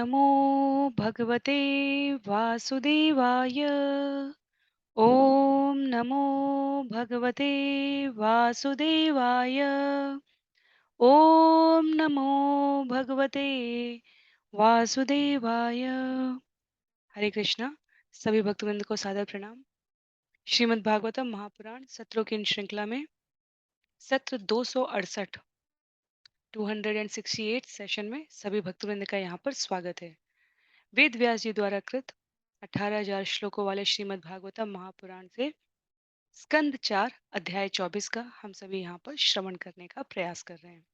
नमो भगवते वासुदेवाय। ॐ नमो भगवते वासुदेवाय। ॐ नमो भगवते वासुदेवाय। हरे कृष्णा। सभी भक्तवृंद को सादर प्रणाम। श्रीमद् भागवतम महापुराण सत्रों की इन श्रृंखला में सत्र 268 268 सेशन में सभी भक्तवृंद का यहाँ पर स्वागत है। वेद व्यास जी द्वारा कृत 18,000 श्लोकों वाले श्रीमद् भागवतम महापुराण से स्कंद 4 अध्याय 24 का हम सभी यहाँ पर श्रवण करने का प्रयास कर रहे हैं।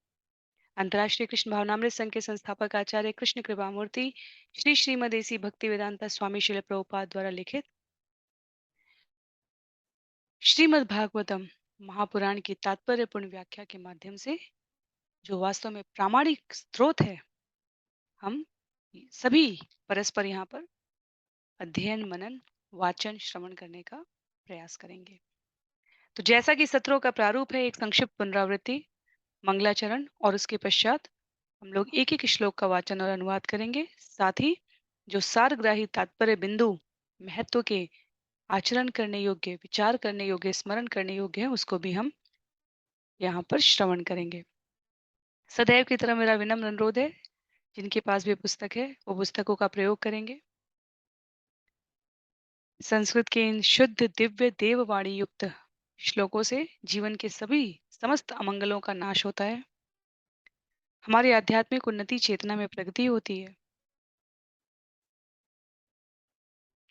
अंतर्राष्ट्रीय कृष्ण भावनामृत संघ के संस्थापक आचार्य कृष्ण कृपामूर्ति श्री श्रीमदेसी भक्ति वेदांता स्वामी शिल प्रभुपाद द्वारा लिखित श्रीमद् भागवतम महापुराण की तात्पर्यपूर्ण व्याख्या के माध्यम से जो वास्तव में प्रामाणिक स्रोत है, हम सभी परस्पर यहाँ पर अध्ययन मनन वाचन श्रवण करने का प्रयास करेंगे। तो जैसा कि सत्रों का प्रारूप है, एक संक्षिप्त पुनरावृत्ति, मंगलाचरण और उसके पश्चात हम लोग एक एक श्लोक का वाचन और अनुवाद करेंगे। साथ ही जो सारग्राही तात्पर्य बिंदु महत्व के आचरण करने योग्य, विचार करने योग्य, स्मरण करने योग्य है, उसको भी हम यहाँ पर श्रवण करेंगे। सदैव की तरह मेरा विनम्र अनुरोध है, जिनके पास भी पुस्तक है वो पुस्तकों का प्रयोग करेंगे। संस्कृत के इन शुद्ध दिव्य देववाणी युक्त श्लोकों से जीवन के सभी समस्त अमंगलों का नाश होता है, हमारी आध्यात्मिक उन्नति चेतना में प्रगति होती है।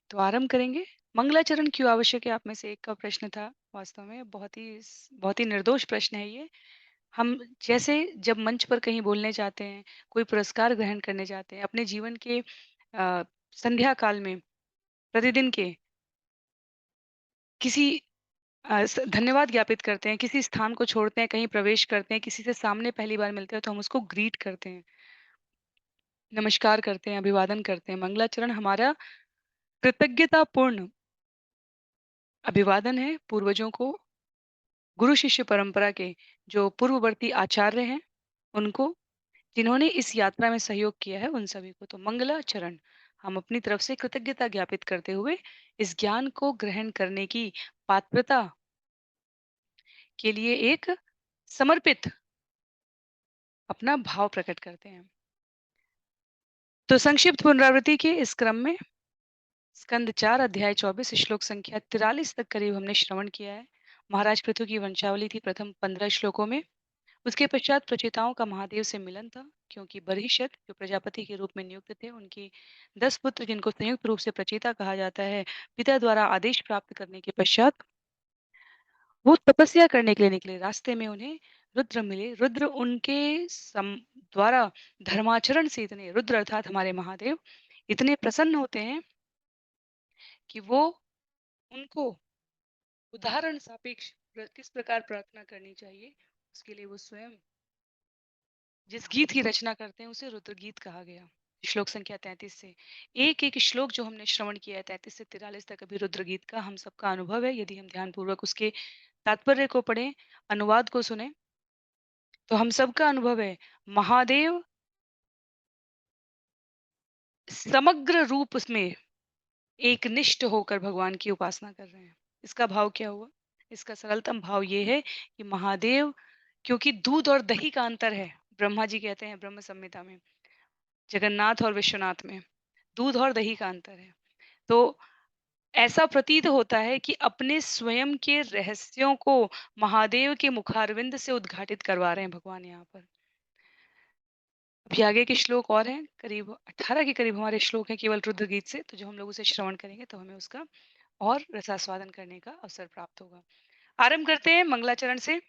तो आरंभ करेंगे। मंगलाचरण क्यों आवश्यक है, आप में से एक का प्रश्न था। वास्तव में बहुत ही निर्दोष प्रश्न है ये। हम जैसे जब मंच पर कहीं बोलने जाते हैं, कोई पुरस्कार ग्रहण करने जाते हैं, अपने जीवन के संध्या काल में प्रतिदिन के किसी धन्यवाद ज्ञापित करते हैं, किसी स्थान को छोड़ते हैं, कहीं प्रवेश करते हैं, किसी से सामने पहली बार मिलते हैं तो हम उसको ग्रीट करते हैं, नमस्कार करते हैं, अभिवादन करते हैं। मंगलाचरण हमारा कृतज्ञतापूर्ण अभिवादन है पूर्वजों को, गुरु शिष्य परंपरा के जो पूर्ववर्ती आचार्य हैं उनको, जिन्होंने इस यात्रा में सहयोग किया है, उन सभी को। तो मंगलाचरण हम अपनी तरफ से कृतज्ञता ज्ञापित करते हुए इस ज्ञान को ग्रहण करने की पात्रता के लिए एक समर्पित अपना भाव प्रकट करते हैं। तो संक्षिप्त पुनरावृत्ति के इस क्रम में स्कंद 4 अध्याय 24 श्लोक संख्या 43 तक करीब हमने श्रवण किया है। महाराज पृथु की वंशावली थी प्रथम 15 श्लोकों में। उसके पश्चात प्रचेताओं का महादेव से मिलन था, क्योंकि बर्हिषद जो प्रजापति के रूप में नियुक्त थे, उनकी 10 पुत्र, जिनको संयुक्त रूप से प्रचेता कहा जाता है, पिता द्वारा आदेश प्राप्त करने के पश्चात वो तपस्या करने के लिए निकले। रास्ते में उन्हें रुद्र मिले। रुद्र उनके द्वारा धर्माचरण से इतने, रुद्र अर्थात हमारे महादेव, इतने प्रसन्न होते हैं कि वो उनको उदाहरण सापेक्ष किस प्रकार प्रार्थना करनी चाहिए, उसके लिए वो स्वयं जिस गीत की रचना करते हैं उसे रुद्र गीत कहा गया। श्लोक संख्या 33 से एक एक श्लोक जो हमने श्रवण किया है 33 से 43 तक अभी रुद्र गीत का हम सबका अनुभव है। यदि हम ध्यान पूर्वक उसके तात्पर्य को पढ़ें, अनुवाद को सुने, तो हम सबका अनुभव है महादेव समग्र रूप में एक निष्ठ होकर भगवान की उपासना कर रहे हैं। इसका भाव क्या हुआ? इसका सरलतम भाव ये है कि महादेव, क्योंकि दूध और दही का अंतर है, ब्रह्मा जी कहते हैं ब्रह्म संहिता में, जगन्नाथ और विश्वनाथ में दूध और दही का अंतर है। तो ऐसा प्रतीत होता है कि अपने स्वयं के रहस्यों को महादेव के मुखारविंद से उद्घाटित करवा रहे हैं भगवान यहाँ पर। अभी आगे के श्लोक और हैं, करीब 18 के करीब हमारे श्लोक हैं केवल रुद्र गीत से। तो जो हम लोग उसे श्रवण करेंगे तो हमें उसका और रसास्वादन करने का अवसर प्राप्त होगा। आरंभ करते हैं मंगलाचरण से।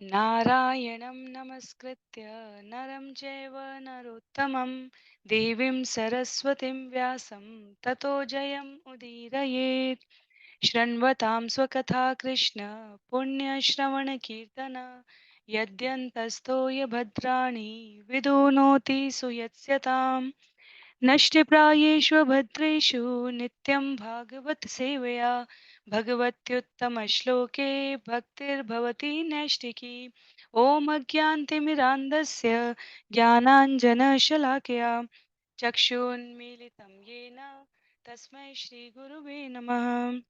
नारायणं नमस्कृत्य नरं चैव नरोत्तमं देवीं सरस्वतीं व्यासं ततो जयम् उदीरयेत्। शृण्वतां स्वकथा कृष्ण पुण्यश्रवणकीर्तन यद्यन्तस्थो य भद्राणि विदुनोति सुयत्स्यताम्। नष्टप्रायेषु भद्रेषु नित्यं भागवत सेवया भगवत्युत्तमश्लोके भक्तिर्भवति नैष्टिकी। ॐ अज्ञानतिमिरान्धस्य ज्ञानाञ्जनशलाकया चक्षुन्मीलितं येन तस्मै श्रीगुरुवे नमः।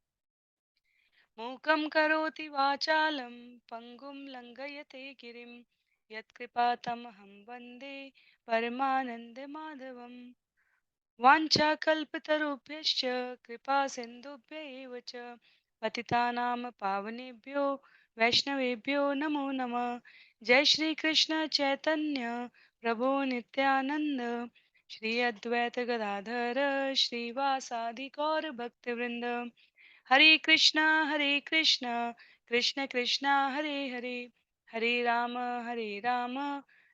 मूकं करोति वाचालं पङ्गुं लङ्घयते गिरिं यत्कृपातमहं वन्दे परमानन्दमाधवम्। वाञ्छाकल्पतरुभ्यश्च कृपा सिन्धुभ्य एव च पतितानां पावनेभ्यो वैष्णवेभ्यो नमो नमः। जय श्री कृष्ण चैतन्य प्रभु नित्यानंद श्री अद्वैत गदाधर श्रीवासादि गौर भक्तवृंद। हरे कृष्णा कृष्ण कृष्णा हरे हरे, हरे राम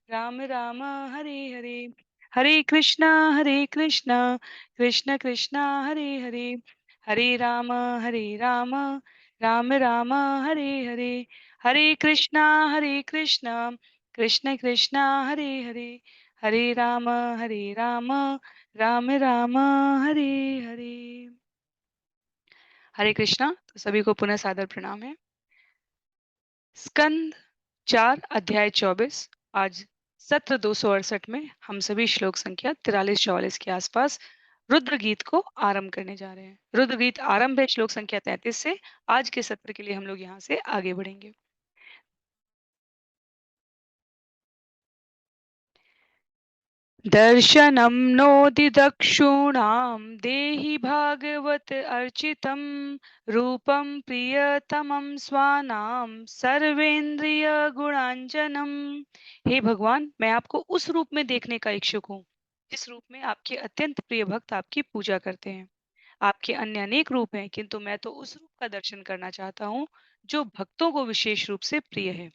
राम राम हरे हरे। हरे कृष्णा कृष्ण कृष्णा हरे हरे, हरे राम राम राम हरे हरे। हरे कृष्णा कृष्ण कृष्णा हरे हरे, हरे राम राम राम हरे हरे। हरे कृष्णा। तो सभी को पुनः सादर प्रणाम है। स्कंद 4 अध्याय 24। आज सत्र 268 में हम सभी श्लोक संख्या 43-44 के आसपास रुद्र गीत को आरंभ करने जा रहे हैं। रुद्र गीत आरंभ है श्लोक संख्या 33 से। आज के सत्र के लिए हम लोग यहाँ से आगे बढ़ेंगे। दर्शनं नोति दक्षूणां देहि भागवत अर्चितं रूपं प्रियतमं स्वानां सर्वेंद्रिय गुणांजनम। हे भगवान, मैं आपको उस रूप में देखने का इच्छुक हूँ जिस रूप में आपके अत्यंत प्रिय भक्त आपकी पूजा करते हैं। आपके अन्य अनेक रूप हैं, किंतु मैं तो उस रूप का दर्शन करना चाहता हूँ जो भक्तों को विशेष रूप से प्रिय है।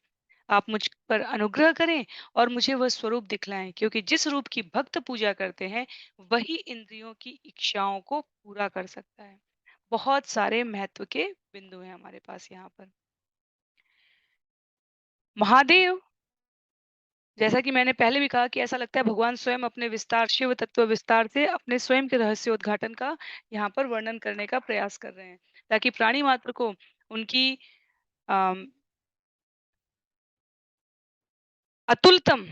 आप मुझ पर अनुग्रह करें और मुझे वह स्वरूप दिखलाएं, क्योंकि जिस रूप की भक्त पूजा करते हैं वही इंद्रियों की इच्छाओं को पूरा कर सकता है। बहुत सारे महत्व के बिंदु हैं हमारे पास यहाँ पर। महादेव, जैसा कि मैंने पहले भी कहा कि ऐसा लगता है भगवान स्वयं अपने विस्तार, शिव तत्व विस्तार से अपने स्वयं के रहस्योद्घाटन का यहाँ पर वर्णन करने का प्रयास कर रहे हैं, ताकि प्राणी मात्र को उनकी अम, अतुलतम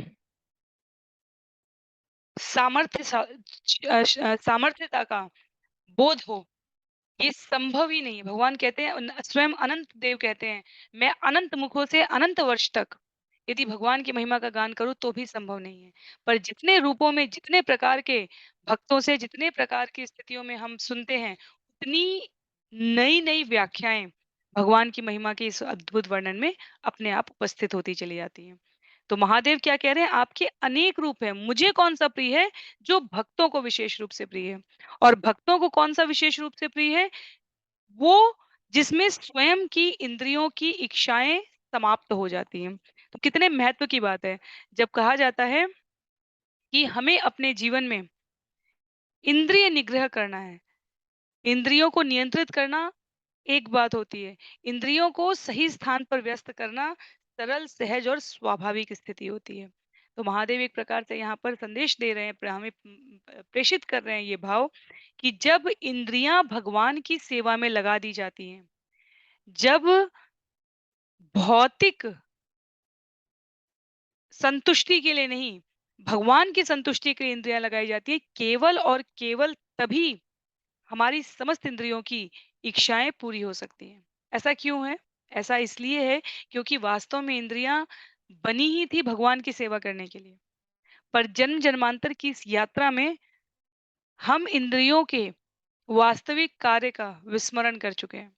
सामर्थ्यता का बोध हो। ये संभव ही नहीं है। भगवान कहते हैं, स्वयं अनंत देव कहते हैं, मैं अनंत मुखों से अनंत वर्ष तक यदि भगवान की महिमा का गान करूं तो भी संभव नहीं है। पर जितने रूपों में, जितने प्रकार के भक्तों से, जितने प्रकार की स्थितियों में हम सुनते हैं, उतनी नई नई व्याख्याएं भगवान की महिमा के इस अद्भुत वर्णन में अपने आप उपस्थित होती चली जाती हैं। तो महादेव क्या कह रहे हैं, आपके अनेक रूप हैं, मुझे कौन सा प्रिय है? जो भक्तों को विशेष रूप से प्रिय है। और भक्तों को कौन सा विशेष रूप से प्रिय है? वो जिसमें स्वयं की इंद्रियों की इच्छाएं समाप्त हो जाती हैं। तो कितने महत्व की बात है जब कहा जाता है कि हमें अपने जीवन में इंद्रिय निग्रह करना है। इंद्रियों को नियंत्रित करना एक बात होती है, इंद्रियों को सही स्थान पर व्यस्त करना सरल, सहज और स्वाभाविक स्थिति होती है। तो महादेव एक प्रकार से यहाँ पर संदेश दे रहे हैं, हमें प्रेषित कर रहे हैं ये भाव कि जब इंद्रियां भगवान की सेवा में लगा दी जाती हैं, जब भौतिक संतुष्टि के लिए नहीं, भगवान की संतुष्टि के लिए इंद्रियां लगाई जाती है, केवल और केवल तभी हमारी समस्त इंद्रियों की इच्छाएं पूरी हो सकती हैं। ऐसा क्यों है? ऐसा इसलिए है क्योंकि वास्तव में इंद्रियां बनी ही थी भगवान की सेवा करने के लिए। पर जन्म जन्मांतर की इस यात्रा में हम इंद्रियों के वास्तविक कार्य का विस्मरण कर चुके हैं।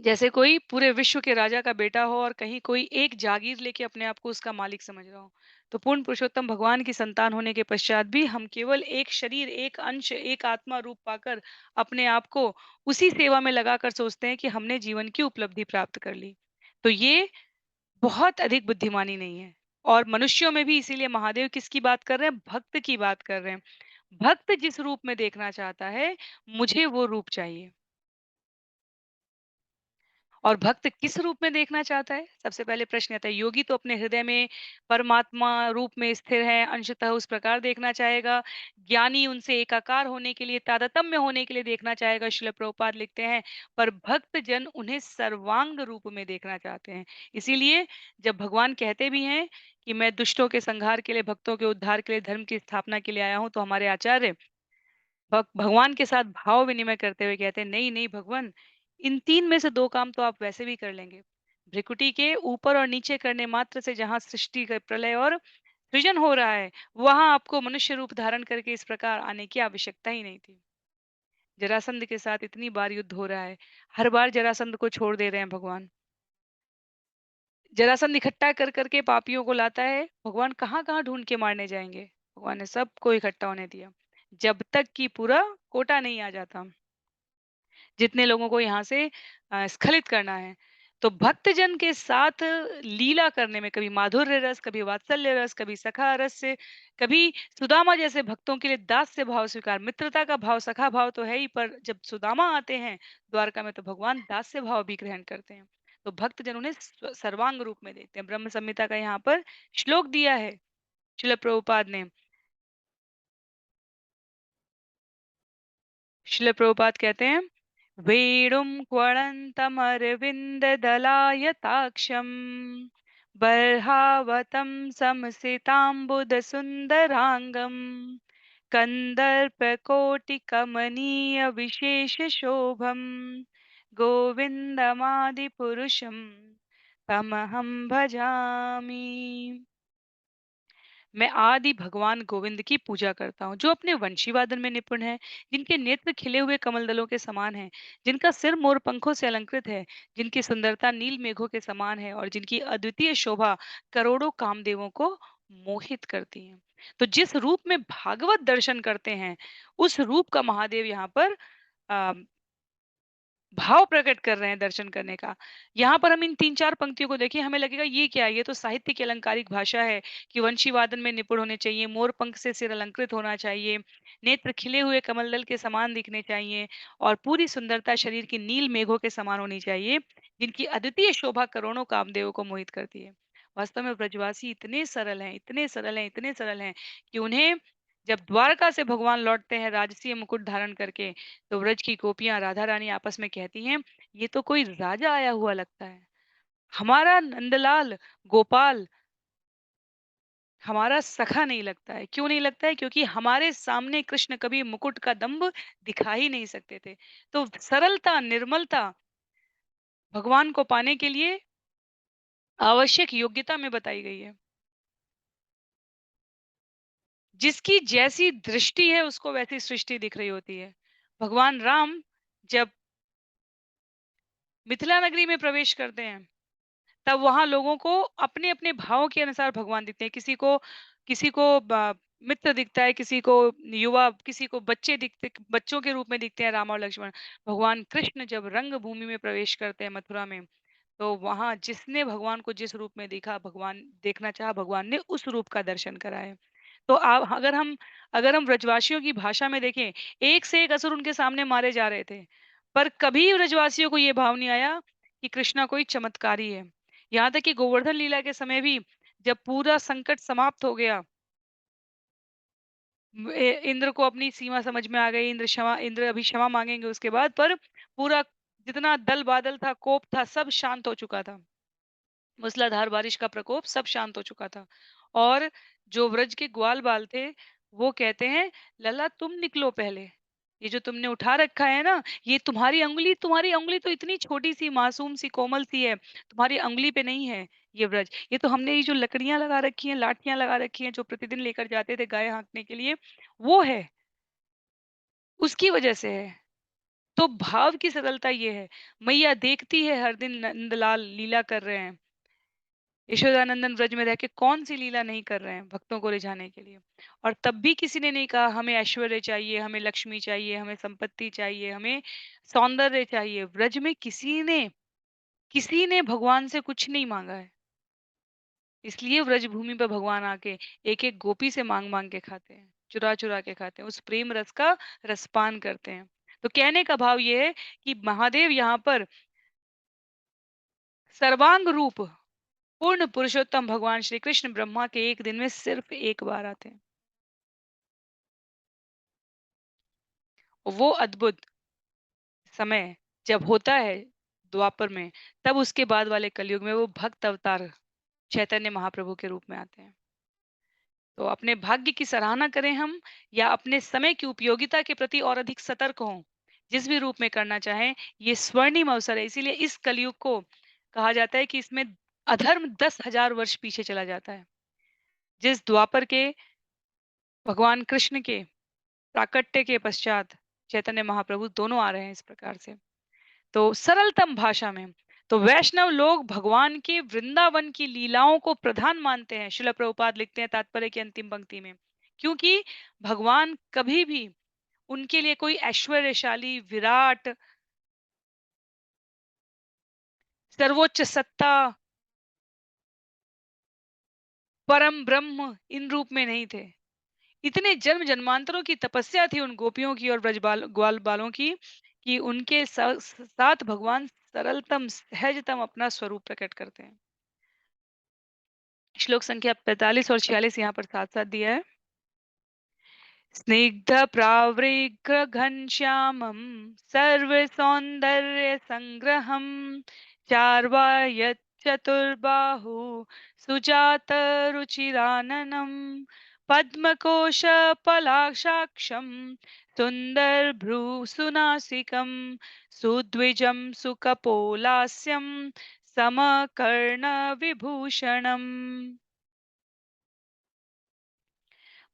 जैसे कोई पूरे विश्व के राजा का बेटा हो और कहीं कोई एक जागीर लेके अपने आप को उसका मालिक समझ रहा हो। तो पूर्ण पुरुषोत्तम भगवान की संतान होने के पश्चात भी हम केवल एक शरीर, एक अंश, एक आत्मा रूप पाकर अपने आप को उसी सेवा में लगाकर सोचते हैं कि हमने जीवन की उपलब्धि प्राप्त कर ली। तो ये बहुत अधिक बुद्धिमानी नहीं है। और मनुष्यों में भी इसीलिए महादेव किसकी बात कर रहे हैं? भक्त की बात कर रहे हैं। भक्त जिस रूप में देखना चाहता है, मुझे वो रूप चाहिए। और भक्त किस रूप में देखना चाहता है? सबसे पहले प्रश्न आता है, योगी तो अपने हृदय में परमात्मा रूप में स्थिर है, अंशतः उस प्रकार देखना चाहेगा। ज्ञानी उनसे एकाकार होने के लिए, तादात्म्य होने के लिए देखना चाहेगा, श्रील प्रभुपाद लिखते हैं। पर भक्त जन उन्हें सर्वांग रूप में देखना चाहते हैं। इसीलिए जब भगवान कहते भी हैं कि मैं दुष्टों के संहार के लिए, भक्तों के उद्धार के लिए, धर्म की स्थापना के लिए आया हूँ, तो हमारे आचार्य भगवान के साथ भाव विनिमय करते हुए कहते हैं, नहीं नहीं भगवान, इन 3 में से 2 काम तो आप वैसे भी कर लेंगे। भृकुटी के ऊपर और नीचे करने मात्र से जहाँ सृष्टि का प्रलय और सृजन हो रहा है, वहाँ आपको मनुष्य रूप धारण करके इस प्रकार आने की आवश्यकता ही नहीं थी। जरासंध के साथ इतनी बार युद्ध हो रहा है, हर बार जरासंध को छोड़ दे रहे हैं भगवान। जरासंध इकट्ठा कर करके पापियों को लाता है, भगवान कहाँ-कहाँ ढूँढ के मारने जाएँगे। भगवान ने सबको इकट्ठा होने दिया, जब तक कि पूरा कोटा नहीं आ जाता। जितने लोगों को यहाँ से स्खलित करना है। तो भक्तजन के साथ लीला करने में कभी माधुर्य रस, कभी वात्सल्य रस, कभी सखा रस से, कभी सुदामा जैसे भक्तों के लिए दास्य भाव स्वीकार, मित्रता का भाव, सखा भाव तो है ही, पर जब सुदामा आते हैं द्वारका में तो भगवान दास्य भाव भी ग्रहण करते हैं। तो भक्तजन उन्हें सर्वांग रूप में देखते हैं। ब्रह्म संहिता का यहाँ पर श्लोक दिया है श्रील प्रभुपाद ने। श्रील प्रभुपाद कहते हैं, वेणुं क्वणन्तमरविन्ददलायताक्षं बर्हावतं समसिताम्बुदसुन्दराङ्गं कन्दर्पकोटिकमनीयविशेषशोभं गोविन्दमादिपुरुषं तमहं भजामि। मैं आदि भगवान गोविंद की पूजा करता हूँ, जो अपने वंशी वादन में निपुण है, जिनके नेत्र खिले हुए कमल दलों के समान है, जिनका सिर मोर पंखों से अलंकृत है, जिनकी सुंदरता नील मेघों के समान है और जिनकी अद्वितीय शोभा करोड़ों कामदेवों को मोहित करती है। तो जिस रूप में भागवत दर्शन करते हैं, उस रूप का महादेव यहाँ पर भाव प्रकट कर रहे हैं दर्शन करने का। यहाँ पर हम इन 3-4 पंक्तियों को देखें, हमें लगेगा ये क्या है? ये तो साहित्य की अलंकारिक भाषा है कि वंशी वादन में निपुण होने चाहिए, मोर पंख से सिर अलंकृत होना चाहिए, नेत्र खिले हुए कमलदल के समान दिखने चाहिए और पूरी सुंदरता शरीर की नील मेघों के समान होनी चाहिए, जिनकी अद्वितीय शोभा करोड़ों कामदेवों को मोहित करती है। वास्तव में ब्रजवासी इतने सरल हैं, इतने सरल हैं, इतने सरल हैं कि उन्हें जब द्वारका से भगवान लौटते हैं राजसीय मुकुट धारण करके, तो व्रज की गोपियाँ राधा रानी आपस में कहती हैं, ये तो कोई राजा आया हुआ लगता है। हमारा नंदलाल, गोपाल हमारा सखा नहीं लगता है। क्यों नहीं लगता है? क्योंकि हमारे सामने कृष्ण कभी मुकुट का दंभ दिखा ही नहीं सकते थे। तो सरलता, निर्मलता भगवान को पाने के लिए आवश्यक योग्यता में बताई गई है। जिसकी जैसी दृष्टि है उसको वैसी सृष्टि दिख रही होती है। भगवान राम जब मिथिला नगरी में प्रवेश करते हैं, तब वहाँ लोगों को अपने-अपने भावों के अनुसार भगवान दिखते हैं। किसी को मित्र दिखता है, किसी को युवा, किसी को बच्चों के रूप में दिखते हैं राम और लक्ष्मण। भगवान कृष्ण जब रंगभूमि में प्रवेश करते हैं मथुरा में, तो वहाँ जिसने भगवान को जिस रूप में देखा, भगवान देखना चाहा, भगवान ने उस रूप का दर्शन कराया। तो अगर हम ब्रजवासियों की भाषा में देखें, एक से एक असुर उनके सामने मारे जा रहे थे, पर कभी ब्रजवासियों को ये भाव नहीं आया कि कृष्णा कोई चमत्कारी है। यहाँ तक कि गोवर्धन लीला के समय भी जब पूरा संकट समाप्त हो गया, इंद्र को अपनी सीमा समझ में आ गई, इंद्र अभी क्षमा मांगेंगे उसके बाद, पर पूरा जितना दल बादल था, कोप था, सब शांत हो चुका था। मूसलाधार बारिश का प्रकोप सब शांत हो चुका था और जो व्रज के ग्वाल बाल थे वो कहते हैं, लला तुम निकलो पहले, ये जो तुमने उठा रखा है ना, ये तुम्हारी उंगली तो इतनी छोटी सी मासूम सी कोमल सी है, तुम्हारी उंगली पे नहीं है ये व्रज, ये तो हमने ये जो लकड़ियां लगा रखी हैं, लाठियां लगा रखी हैं, जो प्रतिदिन लेकर जाते थे गाय हाँकने के लिए, वो है, उसकी वजह से है। तो भाव की सरलता ये है। मैया देखती है हर दिन नंदलाल लीला कर रहे हैं, यशोदानंदन ब्रज में रह के कौन-सी लीला नहीं कर रहे हैं भक्तों को रिझाने के लिए। और तब भी किसी ने नहीं कहा हमें ऐश्वर्य चाहिए, हमें लक्ष्मी चाहिए, हमें संपत्ति चाहिए, हमें सौंदर्य चाहिए। ब्रज में किसी ने भगवान से कुछ नहीं माँगा है। इसलिए ब्रज भूमि पर भगवान आके एक-एक गोपी से माँग-माँग के खाते हैं, चुरा-चुरा के खाते हैं, उस प्रेम रस का रसपान करते हैं। तो कहने का भाव ये है कि महादेव यहाँ पर सर्वांग रूप पूर्ण पुरुषोत्तम भगवान श्री कृष्ण ब्रह्मा के एक दिन में सिर्फ एक बार आते हैं। वो अद्भुत समय जब होता है द्वापर में, तब उसके बाद वाले कलयुग में वो भक्त अवतार चैतन्य महाप्रभु के रूप में आते हैं। तो अपने भाग्य की सराहना करें हम, या अपने समय की उपयोगिता के प्रति और अधिक सतर्क हों, जिस भी रूप में करना चाहें, ये स्वर्णिम अवसर है। इसीलिए इस कलयुग को कहा जाता है कि इसमें अधर्म 10,000 वर्ष पीछे चला जाता है। जिस द्वापर के भगवान कृष्ण के प्राकट्य के पश्चात चैतन्य महाप्रभु दोनों आ रहे हैं इस प्रकार से। तो सरलतम भाषा में, तो वैष्णव लोग भगवान के वृंदावन की लीलाओं को प्रधान मानते हैं। शिला प्रभुपाद लिखते हैं तात्पर्य की अंतिम पंक्ति में, क्योंकि भगवान कभी भी उनके लिए कोई ऐश्वर्यशाली, विराट, सर्वोच्च सत्ता, परम ब्रह्म इन रूप में नहीं थे। इतने जन्म जन्मांतरों की तपस्या थी उन गोपियों की और ब्रजबाल ग्वाल बालों की, कि उनके साथ भगवान सरलतम सहजतम अपना स्वरूप प्रकट करते हैं। श्लोक संख्या 45 और 46 यहाँ पर साथ साथ दिया है। स्निग्ध प्रावृग्र घनश्यामं सर्व सौंदर्य संग्रहम चार्वायत चतुर्बाहु सुजात रुचिराननम पद्मकोश पलाशाक्षम सुंदर भ्रू सुनासिकम सुद्विजम सुकपोलास्यम समकर्ण विभूषणम।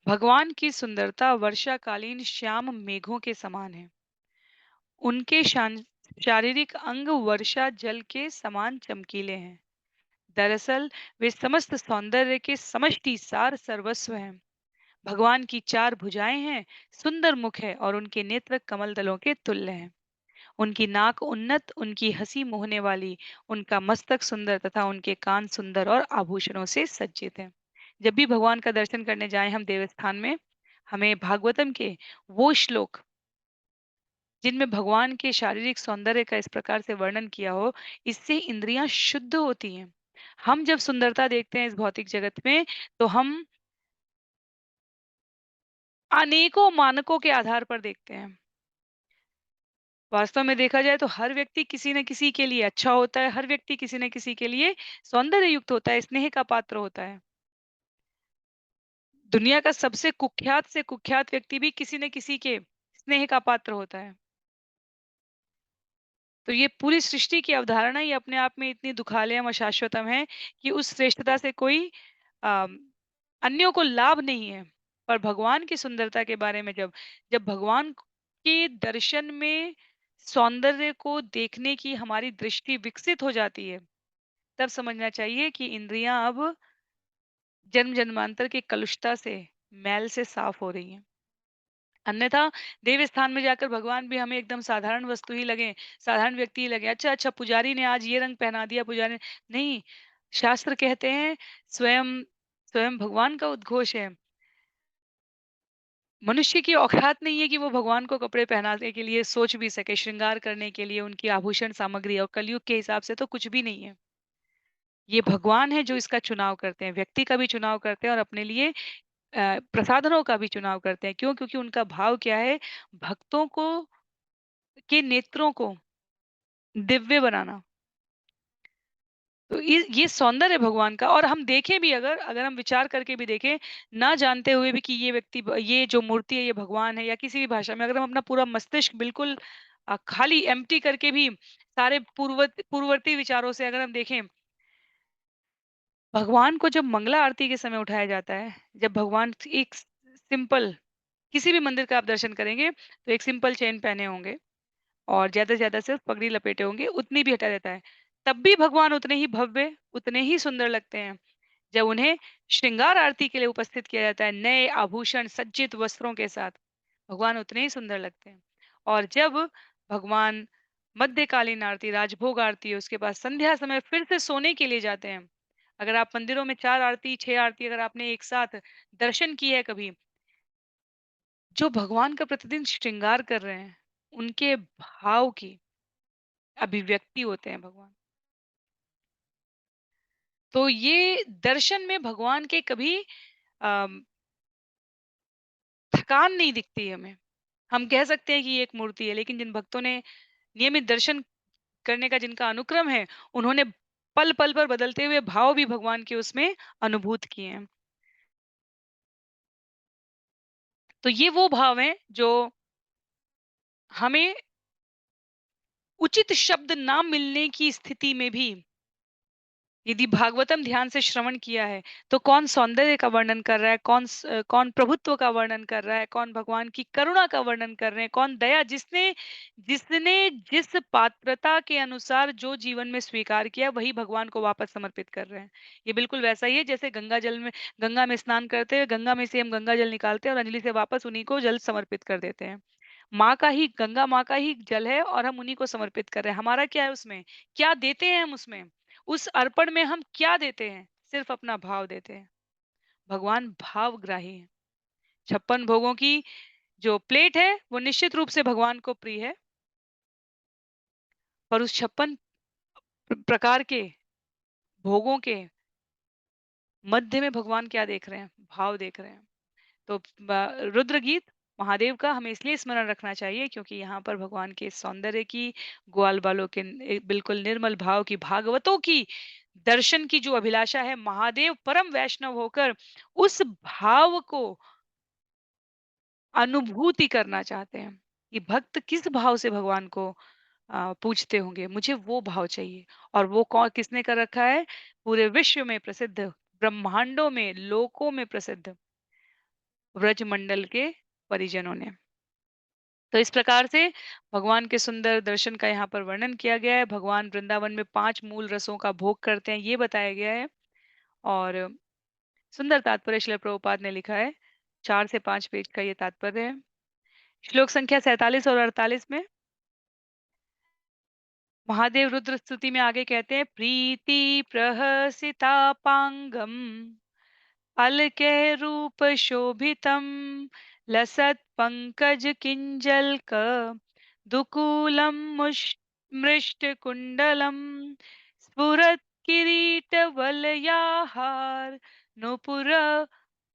भगवान की सुंदरता वर्षाकालीन श्याम मेघों के समान है। उनके शारीरिक अंग वर्षा जल के समान चमकीले हैं। दरअसल वे समस्त सौंदर्य के समष्टि सार सर्वस्व हैं। भगवान की चार भुजाएं हैं, सुंदर मुख है और उनके नेत्र कमल दलों के तुल्य हैं। उनकी नाक उन्नत, उनकी हंसी मोहने वाली, उनका मस्तक सुंदर तथा उनके कान सुंदर और आभूषणों से सज्जित हैं। जब भी भगवान का दर्शन करने जाएं हम देवस्थान में, हमें भागवतम के वो श्लोक जिनमें भगवान के शारीरिक सौंदर्य का इस प्रकार से वर्णन किया हो, इससे इंद्रियां शुद्ध होती हैं। हम जब सुंदरता देखते हैं इस भौतिक जगत में, तो हम अनेकों मानकों के आधार पर देखते हैं। वास्तव में देखा जाए तो हर व्यक्ति किसी न किसी के लिए अच्छा होता है, हर व्यक्ति किसी न किसी के लिए सौंदर्य युक्त होता है, स्नेह का पात्र होता है। दुनिया का सबसे कुख्यात से कुख्यात व्यक्ति भी किसी न किसी के स्नेह का पात्र होता है। तो ये पूरी सृष्टि की अवधारणा ही अपने आप में इतनी दुखालयम और शाश्वतम है कि उस श्रेष्ठता से कोई अम, अन्यों को लाभ नहीं है। पर भगवान की सुंदरता के बारे में जब जब भगवान के दर्शन में सौंदर्य को देखने की हमारी दृष्टि विकसित हो जाती है, तब समझना चाहिए कि इंद्रियां अब जन्म जन्मांतर की कलुषता से, मैल से साफ हो रही हैं। अन्यथा देव स्थान में जाकर भगवान भी हमें एकदम साधारण वस्तु ही लगे, साधारण व्यक्ति ही लगे। अच्छा अच्छा, पुजारी ने आज ये रंग पहना दिया, पुजारी नहीं। शास्त्र कहते हैं, स्वयं स्वयं भगवान का उद्घोष है, मनुष्य की औकात नहीं है कि वो भगवान को कपड़े पहनाने के लिए सोच भी सके, श्रृंगार करने के लिए उनकी आभूषण सामग्री, और कलयुग के हिसाब से तो कुछ भी नहीं है। ये भगवान है जो इसका चुनाव करते हैं, व्यक्ति का भी चुनाव करते हैं और अपने लिए प्रसाधनों का भी चुनाव करते हैं। क्यों? क्योंकि उनका भाव क्या है? भक्तों को के नेत्रों को दिव्य बनाना। तो ये सौंदर्य है भगवान का। और हम देखें भी, अगर अगर हम विचार करके भी देखें, ना जानते हुए भी कि ये व्यक्ति ये जो मूर्ति है ये भगवान है, या किसी भी भाषा में अगर हम अपना पूरा मस्तिष्क बिल्कुल खाली एम्प्टी करके भी सारे पूर्ववर्ती विचारों से अगर हम देखें, भगवान को जब मंगला आरती के समय उठाया जाता है, जब भगवान एक सिंपल किसी भी मंदिर का आप दर्शन करेंगे, तो एक सिंपल चेन पहने होंगे और ज़्यादा से ज़्यादा सिर्फ पगड़ी लपेटे होंगे, उतनी भी हटा देता है। तब भी भगवान उतने ही भव्य, उतने ही सुंदर लगते हैं। जब उन्हें श्रृंगार आरती के लिए उपस्थित किया जाता है, नए आभूषण सज्जित वस्त्रों के साथ, भगवान उतने ही सुंदर लगते हैं। और जब भगवान मध्यकालीन आरती, राजभोग आरती, उसके बाद संध्या समय फिर से सोने के लिए जाते हैं। अगर आप मंदिरों में 4 आरती, 6 आरती अगर आपने एक साथ दर्शन की है कभी, जो भगवान का प्रतिदिन श्रृंगार कर रहे हैं, उनके भाव की अभिव्यक्ति होते हैं भगवान। तो ये दर्शन में भगवान के कभी थकान नहीं दिखती हमें। हम कह सकते हैं कि ये एक मूर्ति है, लेकिन जिन भक्तों ने नियमित दर्शन करने का जिनका अनुक्रम है, उन्होंने पल-पल पर बदलते हुए भाव भी भगवान के उसमें अनुभूत किए हैं। तो ये वो भाव हैं जो हमें उचित शब्द ना मिलने की स्थिति में भी यदि भागवतम ध्यान से श्रवण किया है, तो कौन सौंदर्य का वर्णन कर रहा है, कौन प्रभुत्व का वर्णन कर रहा है, कौन भगवान की करुणा का वर्णन कर रहे हैं, कौन दया जिसने जिसने जिस पात्रता के अनुसार जो जीवन में स्वीकार किया, वही भगवान को वापस समर्पित कर रहे हैं। ये बिल्कुल वैसा ही है जैसे गंगा में स्नान करते हैं, गंगा में से हम गंगा जल निकालते हैं और अंजलि से वापस उन्हीं को जल समर्पित कर देते हैं। गंगा माँ का ही जल है और हम उन्हीं को समर्पित कर रहे हैं। हमारा क्या है उसमें? क्या देते हैं हम उसमें? उस अर्पण में हम क्या देते हैं? सिर्फ़ अपना भाव देते हैं। भगवान भावग्राही हैं। 56 भोगों की जो प्लेट है, वो निश्चित रूप से भगवान को प्रिय है, पर उस 56 प्रकार के भोगों के मध्य में भगवान क्या देख रहे हैं? भाव देख रहे हैं। तो रुद्र गीत महादेव का हमें इसलिए स्मरण रखना चाहिए क्योंकि यहाँ पर भगवान के सौंदर्य की, ग्वाल बालों के बिल्कुल निर्मल भाव की, भागवतों की दर्शन की जो अभिलाषा है, महादेव परम वैष्णव होकर उस भाव को अनुभूति करना चाहते हैं कि भक्त किस भाव से भगवान को पूजते होंगे। मुझे वो भाव चाहिए और वो कौन किसने कर रखा है? पूरे विश्व में प्रसिद्ध, ब्रह्मांडों में, लोकों में प्रसिद्ध व्रजमंडल के परिजनों ने। तो इस प्रकार से भगवान के सुंदर दर्शन का यहाँ पर वर्णन किया गया है। भगवान वृंदावन में 5 मूल रसों का भोग करते हैं, ये बताया गया है और सुंदर तात्पर्य श्रील प्रभुपाद ने लिखा है। 4 से 5 पेज का ये तात्पर्य है। श्लोक संख्या 47 और 48 में महादेव रुद्र स्तुति में आगे कहते हैं प्रीति प्रहसितापांगम अलके रूप शोभितं लसत् पंकज किंजल्क दुकूलं मृष्टकुण्डलं स्फुरत् किरीटवलयाहार नुपुर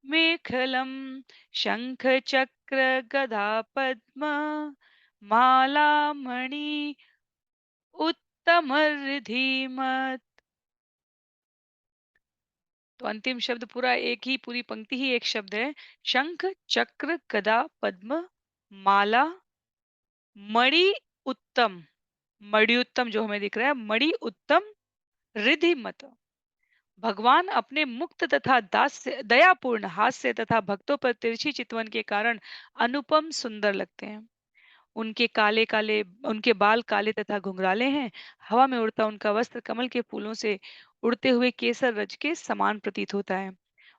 मेखलं शंख चक्र गदा पद्म मालामणि उत्तमर्धीमत्। तो अंतिम शब्द पूरा एक ही पूरी पंक्ति ही एक शब्द है। शंख, चक्र, गदा, पद्म, माला, मणि उत्तम। मणि उत्तम जो हमें दिख रहा है, मणि उत्तम रिधि मत। भगवान अपने मुक्त तथा दास्य दयापूर्ण हास्य तथा भक्तों पर तिरछी चितवन के कारण अनुपम सुंदर लगते हैं। उनके काले काले उनके बाल काले तथा घुंघराले हैं। हवा में उड़ता उनका वस्त्र कमल के फूलों से उड़ते हुए केसर रज के समान प्रतीत होता है।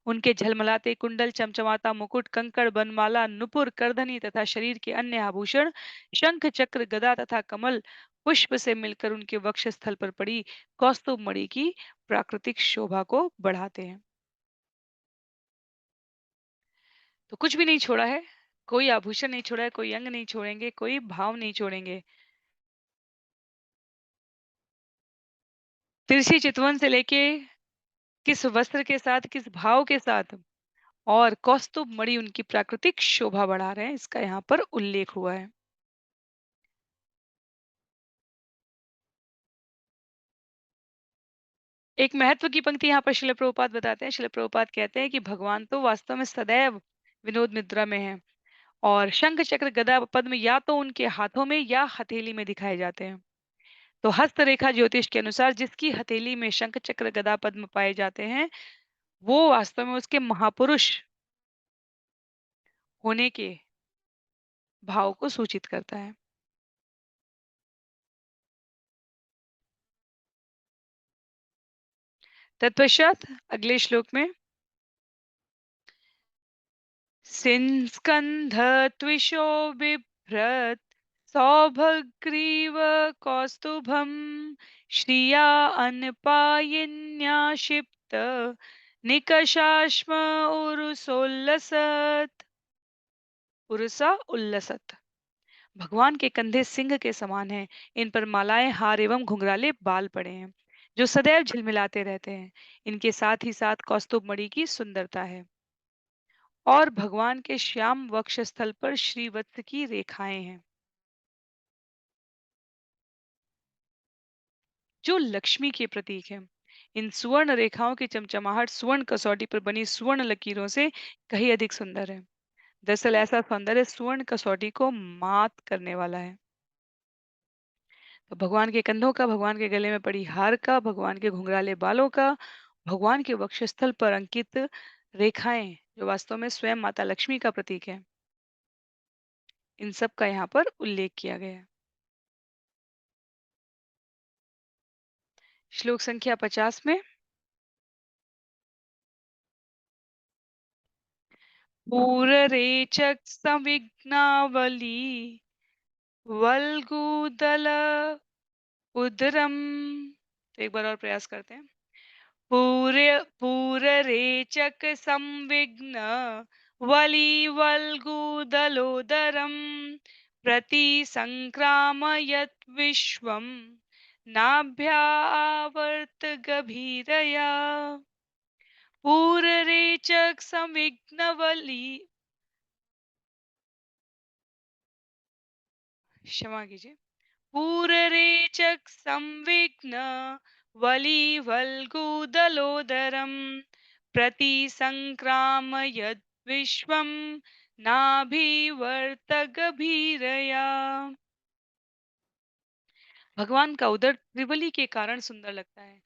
उनके झलमलाते कुंडल, चमचमाता मुकुट, कंकड़, बनमाला, नुपुर, करधनी तथा शरीर के अन्य आभूषण, शंख, चक्र, गदा तथा कमल पुष्प से मिलकर उनके वक्षस्थल पर पड़ी कौस्तुभ मणि की प्राकृतिक शोभा को बढ़ाते हैं। तो कुछ भी नहीं छोड़ा है, कोई आभूषण नहीं छोड़ा है, कोई अंग नहीं छोड़ेंगे, कोई भाव नहीं छोड़ेंगे। तिरछी चितवन से लेके किस वस्त्र के साथ, किस भाव के साथ और कौस्तुभ मणि उनकी प्राकृतिक शोभा बढ़ा रहे हैं, इसका यहाँ पर उल्लेख हुआ है। एक महत्व की पंक्ति यहाँ पर शिल प्रभुपाद बताते हैं। शिल प्रभुपाद कहते हैं कि भगवान तो वास्तव में सदैव विनोद निद्रा में हैं और शंख चक्र गदा पद्म या तो उनके हाथों में या हथेली में दिखाए जाते हैं। तो हस्तरेखा ज्योतिष के अनुसार जिसकी हथेली में शंख चक्र गदा पद्म पाए जाते हैं, वो वास्तव में उसके महापुरुष होने के भाव को सूचित करता है। तत्पश्चात अगले श्लोक में सिंस्कन्धत्विषो बिभ्रत् सौभग्रीव कौस्तुभं श्रिया अनपायिन्या क्षिप्त निकषाश्म उरुसोल्लसत्। उरुसा उल्लसत। भगवान के कंधे सिंह के समान हैं। इन पर मालाएं, हार एवं घुंघराले बाल पड़े हैं। जो सदैव झिलमिलाते रहते हैं। इनके साथ ही साथ कौस्तुभ मणि की सुंदरता है और भगवान के श्याम वक्षस्थल पर श्रीवत्स की रेखाएं हैं, जो लक्ष्मी के प्रतीक हैं। इन सुवर्ण रेखाओं की चमचमाहट सुवर्ण कसौटी पर बनी सुवर्ण लकीरों से कहीं अधिक सुंदर है। दरअसल ऐसा सौंदर्य सुवर्ण कसौटी को मात करने वाला है। तो भगवान के कंधों का, भगवान के गले में पड़ी हार का, भगवान के घुंघराले बालों का, भगवान के वक्षस्थल पर अंकित रेखाएं, जो वास्तव में स्वयं माता लक्ष्मी का प्रतीक है, इन सब का यहाँ पर उल्लेख किया गया है। श्लोक संख्या 50 में, पूररेचक संविघ्नावली वल्गुदल उदरम। तो एक बार और प्रयास करते हैं। पूररेचक संविघ्न वलिवल्गुदलोदरं प्रतिसङ्क्रामयत् विश्वं नाभ्यावर्त गभीरया। पूररेचक संविघ्नवली, क्षमा कीजिए, पूररेचक संविघ्न वलिवल्गुदलोदरं प्रतिसङ्क्रामयद् विश्वं नाभिवर्तगभीरया। भगवान का उदर त्रिबली के कारण सुंदर लगता है।